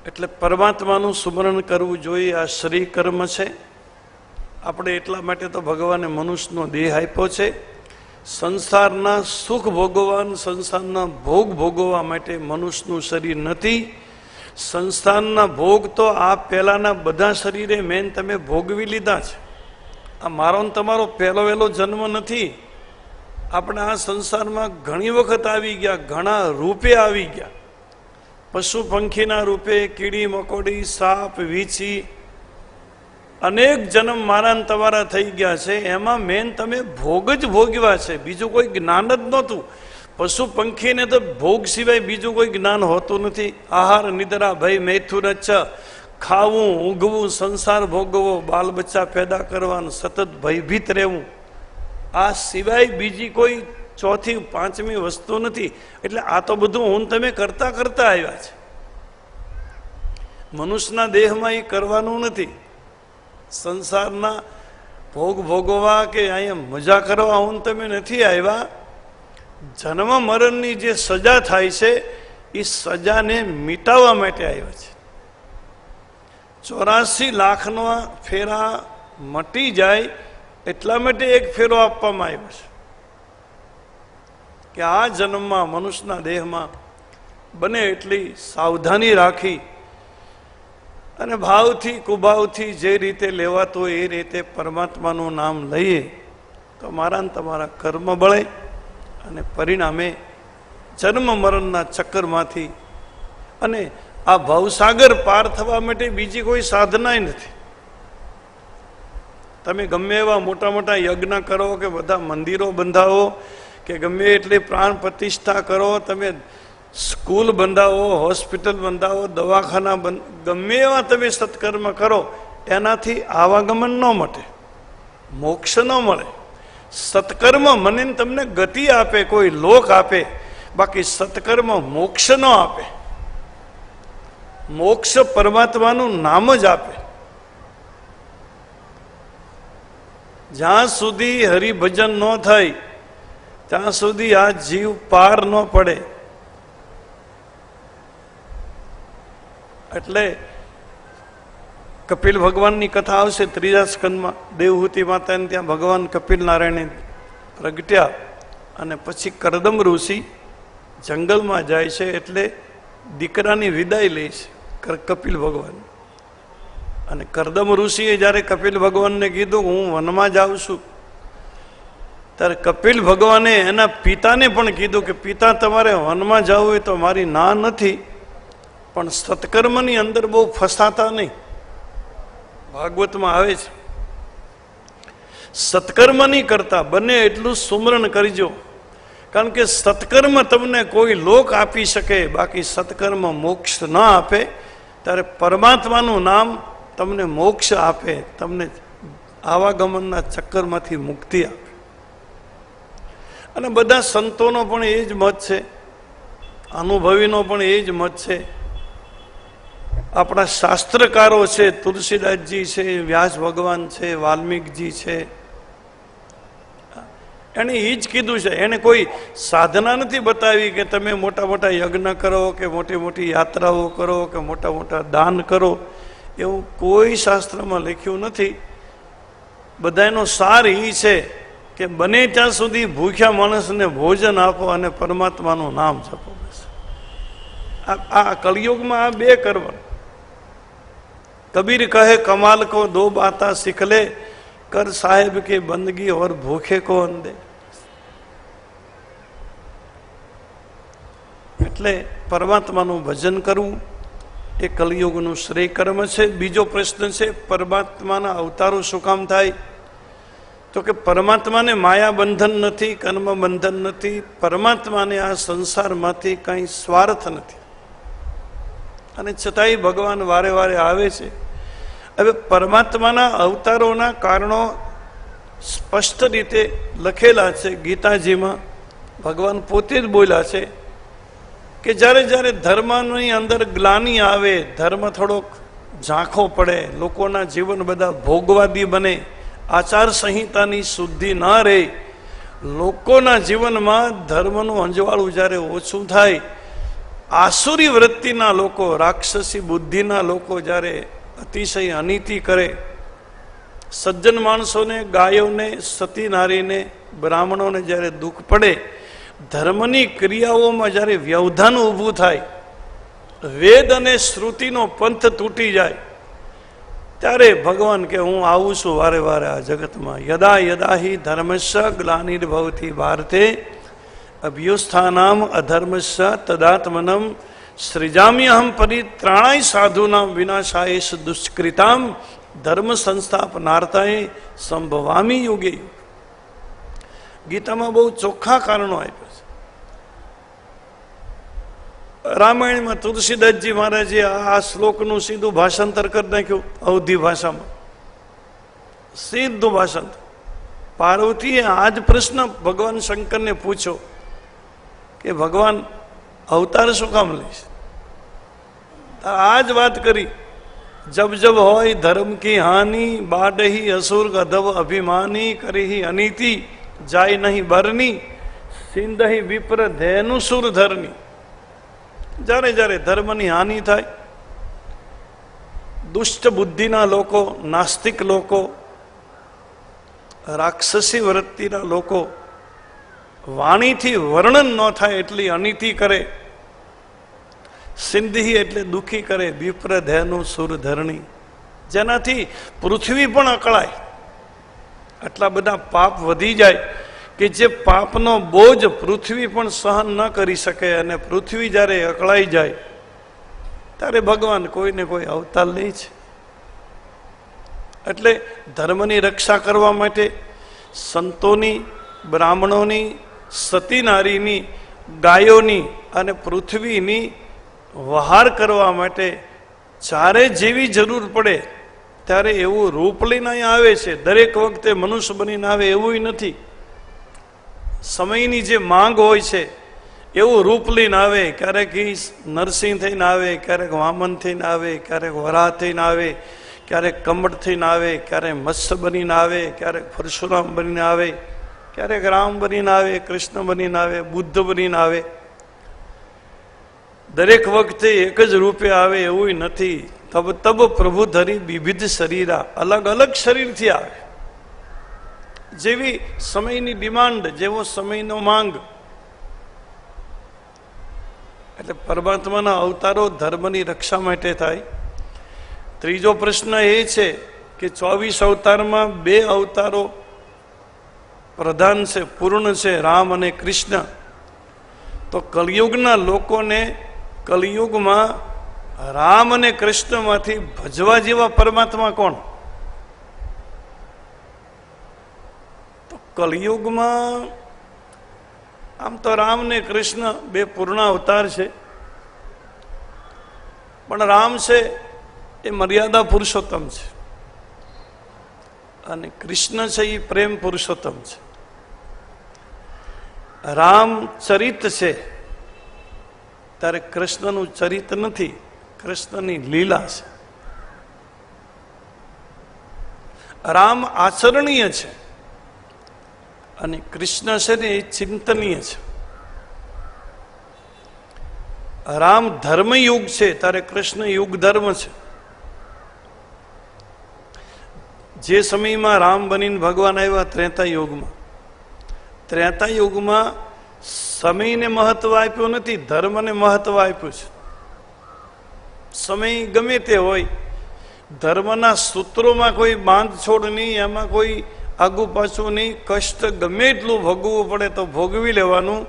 એટલે પરમાત્માનું સ્મરણ કરવું જોઈએ. આ શ્રી કર્મ છે. આપણે એટલા માટે તો ભગવાને મનુષ્યનો દેહ આપ્યો છે, સંસારના સુખ ભોગવવા, સંસારના ભોગ ભોગવવા માટે મનુષ્યનું શરીર નથી. સંસારના ભોગ તો આ પહેલાના બધા શરીરે મેન તમે ભોગવી લીધા છે. આ મારો ને તમારો પહેલો વહેલો જન્મ નથી. આપણે આ સંસારમાં ઘણી વખત આવી ગયા, ઘણા રૂપે આવી ગયા. પશુ પંખીના રૂપે, કીડી મકોડી, સાપ, વીછી, અનેક જન્મ મારા ને તમારા થઈ ગયા છે. એમાં મેન તમે ભોગ જ ભોગવ્યા છે, બીજું કોઈ જ્ઞાન જ નહોતું. પશુ પંખીને તો ભોગ સિવાય બીજું કોઈ જ્ઞાન હોતું નથી. આહાર, નિદ્રા, ભય, મૈથુન, ખાવું, ઊંઘવું, સંસાર ભોગવવો, બાલ બચ્ચા પેદા કરવાનું, સતત ભયભીત રહેવું, આ સિવાય બીજી કોઈ ચોથી પાંચમી વસ્તુ નથી. એટલે આ તો બધું હું તમે કરતા કરતા આવ્યા છે. મનુષ્યના દેહમાં એ કરવાનું નથી. સંસારના ભોગ ભોગવવા કે અહીંયા મજા કરવા હું તમે નથી આવ્યા. જન્મ મરણની જે સજા થાય છે એ સજાને મિટાવવા માટે આવ્યા છે. 84 લાખનો ફેરા મટી જાય એટલા માટે એક ફેરો આપવામાં આવ્યો છે કે આ જન્મમાં મનુષ્યના દેહમાં બને એટલી સાવધાની રાખી અને ભાવથી કુભાવથી જે રીતે લેવાતો હોય એ રીતે પરમાત્માનું નામ લઈએ તો મારા ને તમારા કર્મ બળે અને પરિણામે જન્મ મરણના ચક્કરમાંથી અને આ ભવસાગર પાર થવા માટે બીજી કોઈ સાધના નથી. તમે ગમે એવા મોટા મોટા યજ્ઞ કરો કે બધા મંદિરો બંધાવો કે ગમે એટલી પ્રાણ પ્રતિષ્ઠા કરો, તમે સ્કૂલ બંધાવો, હોસ્પિટલ બંધાવો, દવાખાના ગમે એવા તમે સત્કર્મ કરો, એનાથી આવાગમન ન મટે, મોક્ષ ન મળે. સત્કર્મ મને તમને ગતિ આપે, કોઈ લોક આપે, બાકી સત્કર્મ મોક્ષ ન આપે. મોક્ષ પરમાત્માનું નામ જ આપે. જ્યાં સુધી હરિભજન ન થાય ત્યાં સુધી આ જીવ પાર ન પડે. એટલે કપિલ ભગવાનની કથા આવશે 3જા સ્કંદમાં. દેવહૂતિ માતાને ત્યાં ભગવાન કપિલ નારાયણે પ્રગટ્યા અને પછી કરદમ ઋષિ જંગલમાં જાય છે, એટલે દીકરાની વિદાય લે છે કપિલ ભગવાન. અને કરદમ ઋષિએ જ્યારે કપિલ ભગવાનને કીધું હું વનમાં જાઉં છું, ત્યારે કપિલ ભગવાને એના પિતાને પણ કીધું કે પિતા તમારે વનમાં જવું હોય તો મારી ના નથી, પણ સત્કર્મની અંદર બહુ ફસાતા નહીં. ભાગવતમાં આવે છે સત્કર્મ નહીં કરતા, બને એટલું સુમરણ કરજો, કારણ કે સત્કર્મ તમને કોઈ લોક આપી શકે, બાકી સત્કર્મ મોક્ષ ન આપે. ત્યારે પરમાત્માનું નામ તમને મોક્ષ આપે, તમને આવાગમનના ચક્કરમાંથી મુક્તિ આપે. અને બધા સંતોનો પણ એ જ મત છે, અનુભવીનો પણ એ જ મત છે. આપણા શાસ્ત્રકારો છે, તુલસીદાસજી છે, વ્યાસ ભગવાન છે, વાલ્મીકજી છે, એને એ જ કીધું છે. એને કોઈ સાધના નથી બતાવી કે તમે મોટા મોટા યજ્ઞ કરો કે મોટી મોટી યાત્રાઓ કરો કે મોટા મોટા દાન કરો, એવું કોઈ શાસ્ત્રમાં લખ્યું નથી. બધાનો સાર એ છે કે બને ત્યાં સુધી ભૂખ્યા માણસને ભોજન આપો અને પરમાત્માનું નામ જપો. બસ આ કળિયુગમાં આ બે કરવા. कबीर कहे कमाल को दो बाता सीख ले, कर साहेब की बंदगी और भूखे को अंदे. એટલે પરમાત્માનું ભજન કરવું એ કલિયુગનું શ્રેય કર્મ છે. બીજો પ્રશ્ન છે પરમાત્માના અવતારો શું કામ થાય? તો કે પરમાત્માને માયા બંધન નથી, કર્મ બંધન નથી, પરમાત્માને આ સંસારમાંથી કંઈ સ્વાર્થ નથી, અને છતાંય ભગવાન વારે વારે આવે છે. હવે પરમાત્માના અવતારોના કારણો સ્પષ્ટ રીતે લખેલા છે ગીતાજીમાં. ભગવાન પોતે જ બોલ્યા છે કે જ્યારે જ્યારે ધર્મની અંદર ગ્લાનિ આવે, ધર્મ થોડોક ઝાંખો પડે, લોકોના જીવન બધા ભોગવાદી બને, આચાર સંહિતાની શુદ્ધિ ન રહે, લોકોના જીવનમાં ધર્મનું અંજવાળું જ્યારે ઓછું થાય, આસુરી વૃત્તિના લોકો, રાક્ષસી બુદ્ધિના લોકો જ્યારે અતિશય અનીતિ કરે, સજ્જન માણસોને, ગાયોને, સતી નારીને, બ્રાહ્મણોને જ્યારે દુઃખ પડે, ધર્મની ક્રિયાઓમાં જ્યારે વ્યવધાન ઊભું થાય, વેદ અને શ્રુતિનો પંથ તૂટી જાય, ત્યારે ભગવાન કે હું આવું છું વારે વારે આ જગતમાં. યદા યદા હિ ધર્મસ્ય ગ્લાનિર્ભવતિ ભારતે અભ્યુસ્થાનામ અધર્મસ્ય તદાત્મનમ સૃજામ્યહમ પરિત્રાણાય સાધુનામ વિનાશાયેશ દુષ્કૃતામ ધર્મ સંસ્થાપનાર્થાય સંભવામી યુગે યુગ. ગીતામાં બહુ ચોખ્ખા કારણો આપ્યા છે. રામાયણમાં તુલસીદાસજી મહારાજે આ શ્લોકનું સીધું ભાષાંતર કરી નાખ્યું અવધી ભાષામાં, સીધું ભાષાંતર. પાર્વતીએ આ જ પ્રશ્ન ભગવાન શંકરને પૂછ્યો કે ભગવાન અવતાર શું કામ લઈશ? આ જ વાત કરી. જબ જબ હોય ધર્મ કી હાનિ, બાડહી અસુર ગધવ અભિમાની, કરી અનીતિ જાય નહીં બરની, સિંધહી વિપ્ર ધેનુ સુર ધરની. જ્યારે જ્યારે ધર્મની હાનિ થાય, દુષ્ટ બુદ્ધિના લોકો, નાસ્તિક લોકો, રાક્ષસી વૃત્તિના લોકો વાણીથી વર્ણન ન થાય એટલી અનીતિ કરે, સિંધી એટલે દુઃખી કરે, વિપ્ર ધેનુ સુર ધરણી, જેનાથી પૃથ્વી પણ અકળાય. આટલા બધા પાપ વધી જાય કે જે પાપનો બોજ પૃથ્વી પણ સહન ન કરી શકે, અને પૃથ્વી જ્યારે અકળાઈ જાય ત્યારે ભગવાન કોઈને કોઈ અવતાર લે છે. એટલે ધર્મની રક્ષા કરવા માટે સંતોની, બ્રાહ્મણોની, સતી નારીની, ગાયોની અને પૃથ્વીની વહાર કરવા માટે જ્યારે જેવી જરૂર પડે ત્યારે એવું રૂપ લઈને અહીંયા આવે છે. દરેક વખતે મનુષ્ય બનીને આવે એવું નથી. સમયની જે માંગ હોય છે એવું રૂપ લઈને આવે. ક્યારેક નરસિંહ થઈને આવે, ક્યારેક વામન થઈને આવે, ક્યારેક વરાહ થઈને આવે, ક્યારેક કમળ થઈને આવે, ક્યારેક મત્સ્ય બનીને આવે, ક્યારેક પરશુરામ બનીને આવે, ક્યારેક રામ બનીને આવે, કૃષ્ણ બનીને આવે, બુદ્ધ બનીને આવે. દરેક વખતે એક જ રૂપે આવે એવું નથી. તબ તબ પ્રભુ ધરી વિવિધ શરીરા, અલગ અલગ શરીરથી આવે, જેવી સમયની ડિમાન્ડ, જેવો સમયનો માંગ. એટલે પરમાત્માના અવતારો ધર્મની રક્ષા માટે થાય. ત્રીજો પ્રશ્ન એ છે કે 24 અવતારમાં 2 અવતારો પ્રધાન છે, પૂર્ણ છે, રામ અને કૃષ્ણ. તો કલિયુગના લોકોને કલિયુગમાં રામ અને કૃષ્ણમાંથી ભજવા જેવા પરમાત્મા કોણ? તો કલિયુગમાં આમ તો રામ ને કૃષ્ણ 2 પૂર્ણ અવતાર છે, પણ રામ છે એ મર્યાદા પુરુષોત્તમ છે અને કૃષ્ણ છે એ પ્રેમ પુરુષોત્તમ છે. રામ ચરિત છે ત્યારે કૃષ્ણનું ચરિત નથી, કૃષ્ણની લીલા છે. રામ આચરણીય છે અને કૃષ્ણ છે ને એ ચિંતનીય છે. રામ ધર્મયુગ છે ત્યારે કૃષ્ણ યુગ ધર્મ છે. જે સમયમાં રામ બનીને ભગવાન આવ્યા ત્રેતા યુગમાં, ત્રેતા યુગમાં સમયને મહત્વ આપ્યું નથી, ધર્મને મહત્વ આપ્યું છે. સમય ગમે તે હોય, ધર્મના સૂત્રોમાં કોઈ બાંધછોડ નહીં, એમાં કોઈ આગુ પાછું નહીં, કષ્ટ ગમે એટલું ભોગવવું પડે તો ભોગવી લેવાનું,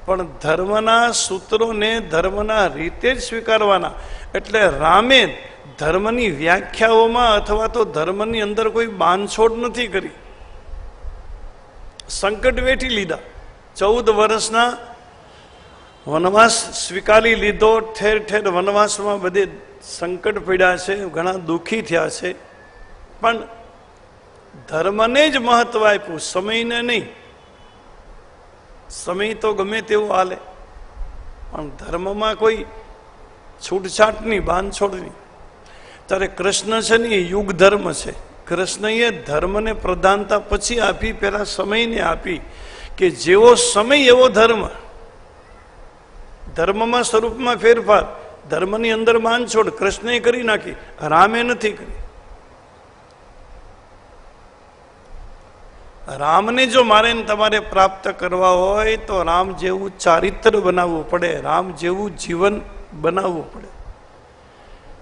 પણ ધર્મના સૂત્રોને ધર્મના રીતે જ સ્વીકારવાના. એટલે રામે ધર્મની વ્યાખ્યાઓમાં અથવા તો ધર્મની અંદર કોઈ બાંધછોડ નથી કરી, સંકટ વેઠી લીધા. 14 વર્ષના વનવાસ સ્વીકારી લીધો, ઠેર ઠેર વનવાસમાં બધે સંકટ પડ્યા છે, ઘણા દુઃખી થયા છે, પણ ધર્મને જ મહત્વ આપ્યું, સમયને નહીં. સમય તો ગમે તેવું હાલે, પણ ધર્મમાં કોઈ છૂટછાટ નહીં, બાંધછોડ નહીં. ત્યારે કૃષ્ણ છે ને એ યુગ ધર્મ છે. કૃષ્ણએ ધર્મને પ્રધાનતા પછી આપી, પહેલા સમયને આપી, કે જેવો સમય એવો ધર્મ. ધર્મમાં સ્વરૂપમાં ફેરફાર, ધર્મની અંદર બાંધછોડ કૃષ્ણએ કરી નાખી, રામે નથી કરી. રામને જો મારે તમારે પ્રાપ્ત કરવા હોય તો રામ જેવું ચારિત્ર બનાવવું પડે, રામ જેવું જીવન બનાવવું પડે.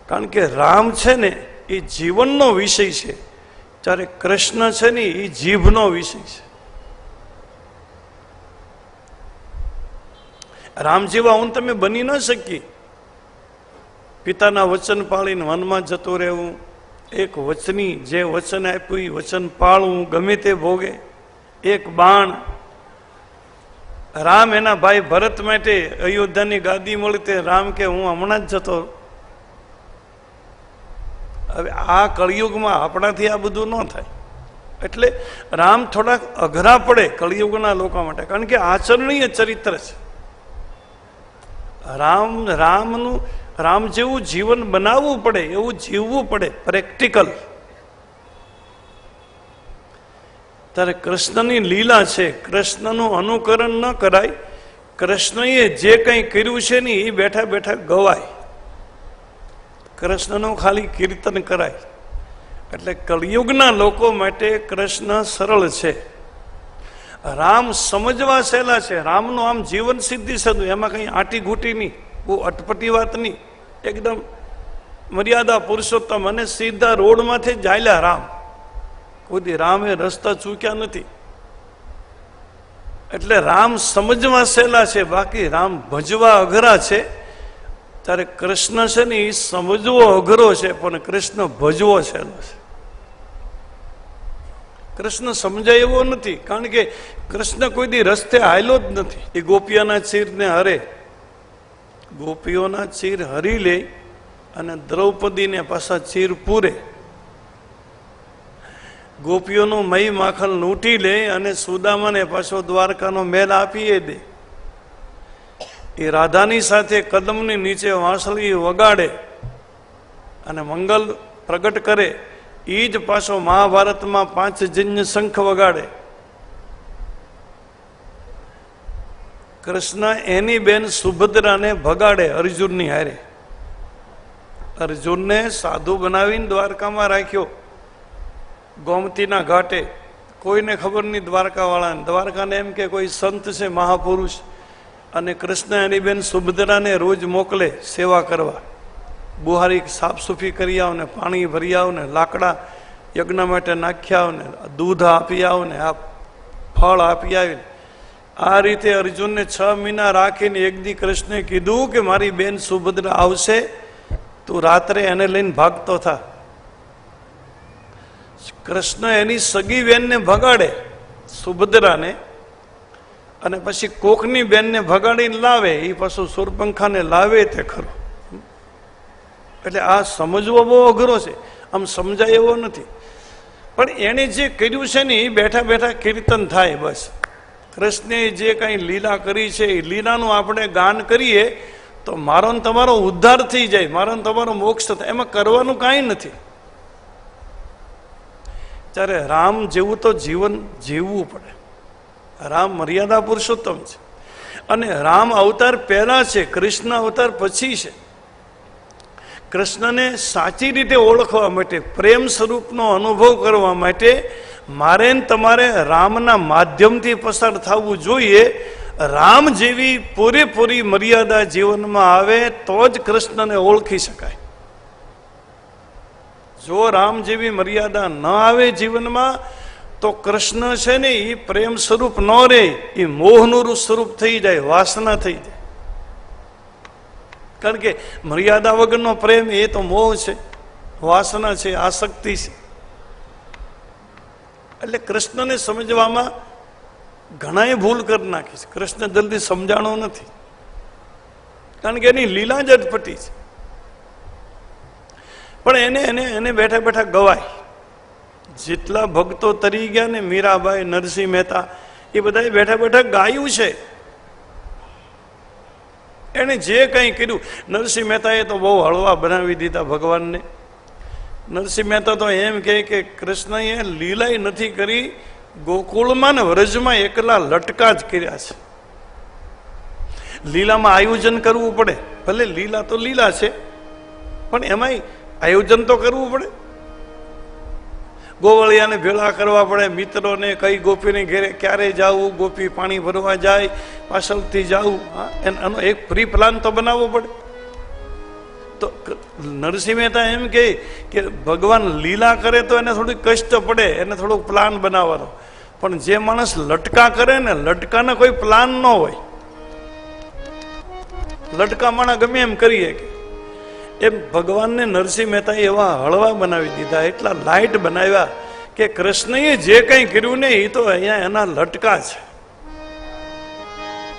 કારણ કે રામ છે ને એ જીવનનો વિષય છે, જ્યારે કૃષ્ણ છે ને એ જીભનો વિષય છે. રામ જેવા હું તમે બની ન શકી. પિતાના વચન પાળીને વનમાં જતો રહેવું, એક વચની જે વચન આપ્યું એ વચન પાળવું, ગમે તે ભોગે. એક બાણ, રામ એના ભાઈ ભરત માટે અયોધ્યાની ગાદી મળી તે રામ કે હું હમણાં જ જતો. હવે આ કળિયુગમાં આપણાથી આ બધું ન થાય, એટલે રામ થોડાક અઘરા પડે કળિયુગના લોકો માટે, કારણ કે આચરણીય ચરિત્ર છે. રામ જેવું જીવન બનાવવું પડે, એવું જીવવું પડે, પ્રેક્ટિકલ. ત્યારે કૃષ્ણની લીલા છે, કૃષ્ણનું અનુકરણ ન કરાય. કૃષ્ણએ જે કંઈ કર્યું છે ને એ બેઠા બેઠા ગવાય, કૃષ્ણનું ખાલી કીર્તન કરાય. એટલે કળિયુગના લોકો માટે કૃષ્ણ સરળ છે, રામ સમજવા સહેલા છે. રામનું આમ જીવન સિદ્ધિ સદું, એમાં કંઈ આટી ઘૂંટી નહીં, બહુ અટપટી વાત નહીં, એકદમ મર્યાદા પુરુષોત્તમ અને સીધા રોડમાંથી જ ચાલ્યા રામ. કોઈ રામે રસ્તા ચૂક્યા નથી. એટલે રામ સમજવા સહેલા છે, બાકી રામ ભજવા અઘરા છે. ત્યારે કૃષ્ણ છે ને એ સમજવો અઘરો છે, પણ કૃષ્ણ ભજવો સહેલો છે. કૃષ્ણ સમજાય એવો નથી, કારણ કે કૃષ્ણ કોઈ દી રસ્તે હાલ્યો જ નથી. એ ગોપીઓના ચીરને હરે, ગોપીઓના ચીર હરી લે અને દ્રૌપદીને પાછા ચીર પૂરે. ગોપીઓનું મહી માખણ લૂંટી લે અને સુદામાને પાછો દ્વારકાનો મહેલ આપીએ દે. એ રાધાની સાથે કદમની નીચે વાંસળી વગાડે અને મંગલ પ્રગટ કરે. એ જ પાછો મહાભારતમાં 5 જન્ય શંખ વગાડે. કૃષ્ણ એની બેન સુભદ્રાને ભગાડે અર્જુનની હારે. અર્જુનને સાધુ બનાવીને દ્વારકામાં રાખ્યો, ગોમતીના ઘાટે. કોઈને ખબર નહીં દ્વારકાવાળાને. દ્વારકાને એમ કે કોઈ સંત છે, મહાપુરુષ, અને કૃષ્ણ એની બેન સુભદ્રાને રોજ મોકલે સેવા કરવા. બુહારી સાફ સૂફી કરી આવો ને પાણી ભરી આવો ને લાકડા યજ્ઞ માટે નાખ્યા આવો ને દૂધ આપી આવો ને આ ફળ આપી આવીને આ રીતે અર્જુનને 6 મહિના રાખીને એક દી કૃષ્ણે કીધું કે મારી બેન સુભદ્રા આવશે, તું રાત્રે એને લઈને ભાગતો થા. કૃષ્ણ એની સગી બેનને ભગાડે સુભદ્રાને, અને પછી કોકની બેનને ભગાડીને લાવે, એ પાછું સુરપંખાને લાવે તે ખરું. એટલે આ સમજવો બહુ અઘરો છે, આમ સમજાય એવો નથી. પણ એણે જે કર્યું છે ને એ બેઠા બેઠા કીર્તન થાય. બસ કૃષ્ણે જે કંઈ લીલા કરી છે એ લીલાનું આપણે ગાન કરીએ તો મારો ને તમારો ઉદ્ધાર થઈ જાય, મારો ને તમારો મોક્ષ થાય. એમાં કરવાનું કાંઈ નથી. ત્યારે રામ જેવું તો જીવન જીવવું પડે. રામ મર્યાદા પુરુષોત્તમ છે, અને રામ અવતાર પહેલા છે, કૃષ્ણ અવતાર પછી છે. કૃષ્ણને સાચી રીતે ઓળખવા માટે, પ્રેમ સ્વરૂપનો અનુભવ કરવા માટે મારે ને તમારે રામના માધ્યમથી પસાર થવું જોઈએ. રામ જેવી પૂરેપૂરી મર્યાદા જીવનમાં આવે તો જ કૃષ્ણને ઓળખી શકાય. જો રામ જેવી મર્યાદા ન આવે જીવનમાં તો કૃષ્ણ છે ને એ પ્રેમ સ્વરૂપ ન રહે, એ મોહનું સ્વરૂપ થઈ જાય, વાસના થઈ જાય. કારણ કે મર્યાદા વગરનો પ્રેમ એ તો મોહ છે, વાસના છે, આસક્તિ છે. એટલે કૃષ્ણને સમજવામાં ઘણાએ ભૂલ કરી નાખી છે. કૃષ્ણ જલ્દી સમજાણો નથી, કારણ કે એની લીલા જ અટપટી છે. પણ એને બેઠા બેઠા ગવાય. જેટલા ભક્તો તરી ગયા ને, મીરાબાઈ, નરસિંહ મહેતા, એ બધાએ બેઠા બેઠા ગાયું છે. એને જે કંઈ કર્યું, નરસિંહ મહેતાએ તો બહુ હળવા બનાવી દીધા ભગવાનને. નરસિંહ મહેતા તો એમ કહે કે કૃષ્ણએ લીલાય નથી કરી, ગોકુળમાં ને વ્રજમાં એકલા લટકા જ કર્યા છે. લીલામાં આયોજન કરવું પડે. ભલે લીલા તો લીલા છે, પણ એમાંય આયોજન તો કરવું પડે. ગોવળિયાને ભેળા કરવા પડે, મિત્રોને કઈ ગોપીને ઘેરે ક્યારે જવું, ગોપી પાણી ભરવા જાય, પાછળથી જવું, એનો એક પ્રી પ્લાન તો બનાવવો પડે. તો નરસિંહ મહેતા એમ કહે કે ભગવાન લીલા કરે તો એને થોડું કષ્ટ પડે, એને થોડુંક પ્લાન બનાવવાનો. પણ જે માણસ લટકા કરે ને, લટકાને કોઈ પ્લાન ન હોય. લટકા માણા ગમે એમ કરીએ કે એમ ભગવાનને નરસિંહ મહેતાએ એવા હળવા બનાવી દીધા, એટલા લાઇટ બનાવ્યા કે કૃષ્ણએ જે કંઈ કર્યું ને એ તો અહીંયા એના લટકા છે,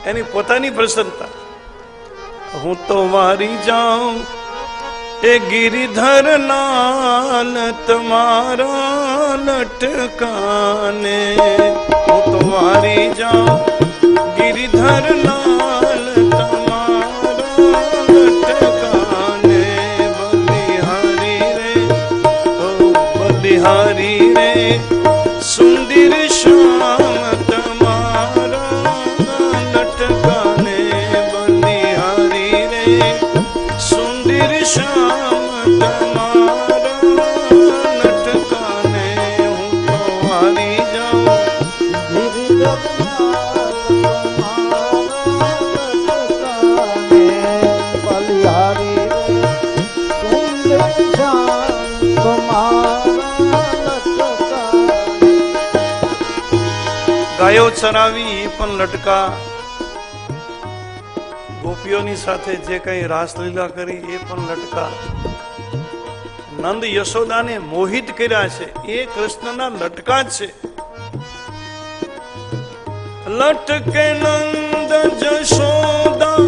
એની પોતાની પ્રસન્નતા. હું તો વારી જાઉં એ ગિરિધર લાલ તમારા લટકાને, હું તો વારી જાઉં ગિરિધર લાલ તમારા લટકાને. બલિહારી રે સુંદર શ્યામ તમારા લટકાને, બલિહારી રે સુંદર શ્યામ તમારા લટકાને. હું તો હારી જાઉં બલિહારી સુંદર શ્યામ ગાયો ચરાવી એ પણ લટકા, ગોપીઓની સાથે જે કઈ રાસલીલા કરી એ પણ લટકા, નંદ યશોદાને મોહિત કર્યા છે એ કૃષ્ણના લટકા જ છે. લટકે નંદ જશોદા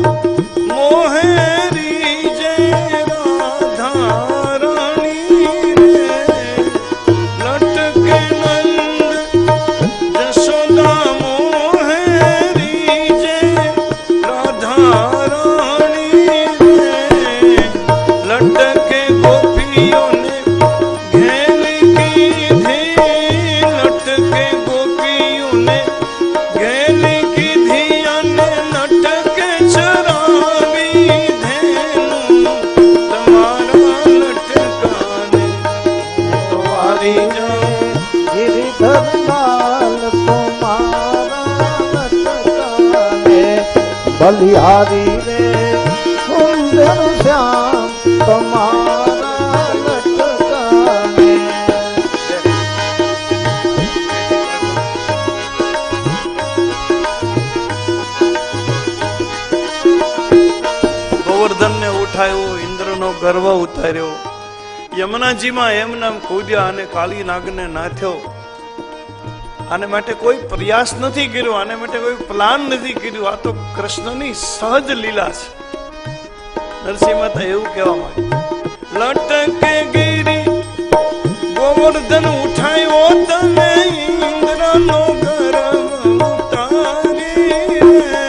મોહેરી જય રાધા રાણી રે. લટકે નંદ જશોદા મોહેરી જય રાધા રાણી રે. લટકે ગોપીઓને ઘેલી કીધી, લટકે ગોપીઓને ઘેલી કીધી, અને લટકે ચરાવી ધેનું તમારા લટકાને. તો વારી જાઉં ગિરિધર લાલ તમારા લટકાને, બલિહારી રે સુંદર શ્યામ તમારા ઉઠાયો, ઇન્દ્રનો ગર્વ ઉતાર્યો, યમુનાજીમાં એમનામ કૂદ્યા અને કાળી નાગને નાથ્યો. આને માટે કોઈ પ્રયાસ નથી કર્યો, આને માટે કોઈ પ્લાન નથી કર્યું. આ તો કૃષ્ણની સહજ લીલા છે. નરસિંહ માતા એવું કહેવા માંગે, લટકે ગીરી ગોવર્ધન ઉઠાયો તમે, ઇન્દ્રનો ગર્વ ઉતારી રે.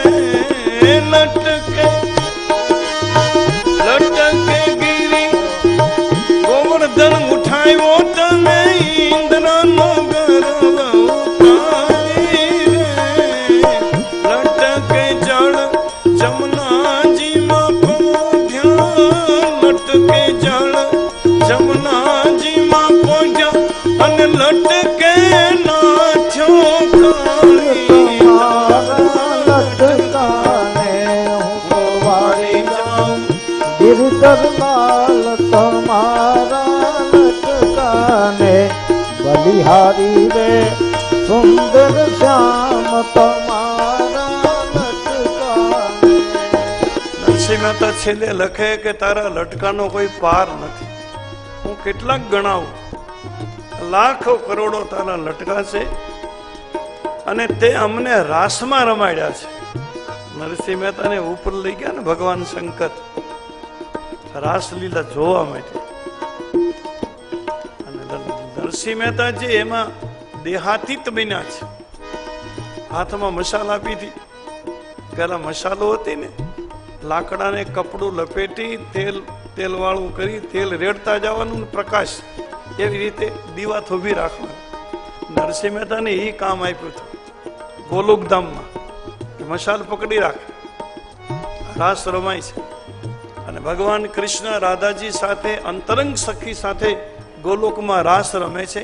લટકે ગીરી ગોવર્ધન ઉઠાયો તમે, ઇન્દ્રનો ગર્વ ઉતારી રે. લટકે જળ જમનાજીમાં પહોંચ્યા, લટકે જળ જમનાજીમાં પહોંચ્યા, અને લટકે નાથ્યો કાળી. લટકાને હું તો વાળી જાઉં, ગિરધર લાલ તમારા લટકાને. બલિહારી રે સુંદર શ્યામ તમારા લટકાને. નરસિંહ મહેતા છેલ્લે લખે કે તારા લટકાનો કોઈ પાર નથી. હું કેટલાક ગણાવું, લાખો કરોડો તારા લટકા છે, અને તે અમને રાસમાં રમાડ્યા છે. નરસિંહ મહેતાને ઉપર લઈ ગયા ને ભગવાન શંકર રાસલીલા જોવા માટે. અને નરસિંહ મહેતા જે એમાં દેહાતીત બન્યા છે. હાથમાં મશાલ આપી હતી, પેલા મશાલો હતી ને, લાકડાને કપડું લપેટી તેલ વાળું કરી તેલ રેડતા જવાનું, પ્રકાશ એવી રીતે દીવા થોભી રાખવાનું. નરસિંહ મહેતાને એ કામ આપ્યું હતું ગોલોકધામમાં, કે મશાલ પકડી રાખે, રાસ રમાય છે. અને ભગવાન કૃષ્ણ રાધાજી સાથે, અંતરંગ સખી સાથે ગોલોકમાં રાસ રમે છે.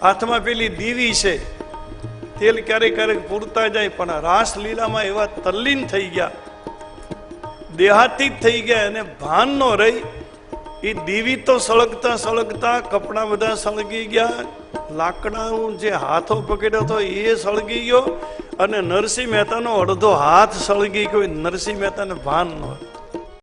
હાથમાં પેલી દીવી છે, તેલ ક્યારેક ક્યારેક પૂરતા જાય, પણ રાસ લીલામાં એવા તલ્લીન થઈ ગયા, દેહાતીત થઈ ગયા, અને ભાન નો રહી. એ દીવી તો સળગતા સળગતા કપડા બધા સળગી ગયા, લાકડાનું જે હાથો પકડ્યો હતો એ સળગી ગયો, અને નરસિંહ મહેતાનો અડધો હાથ સળગી ગયો. નરસિંહ મહેતાને ભાન ન હતું.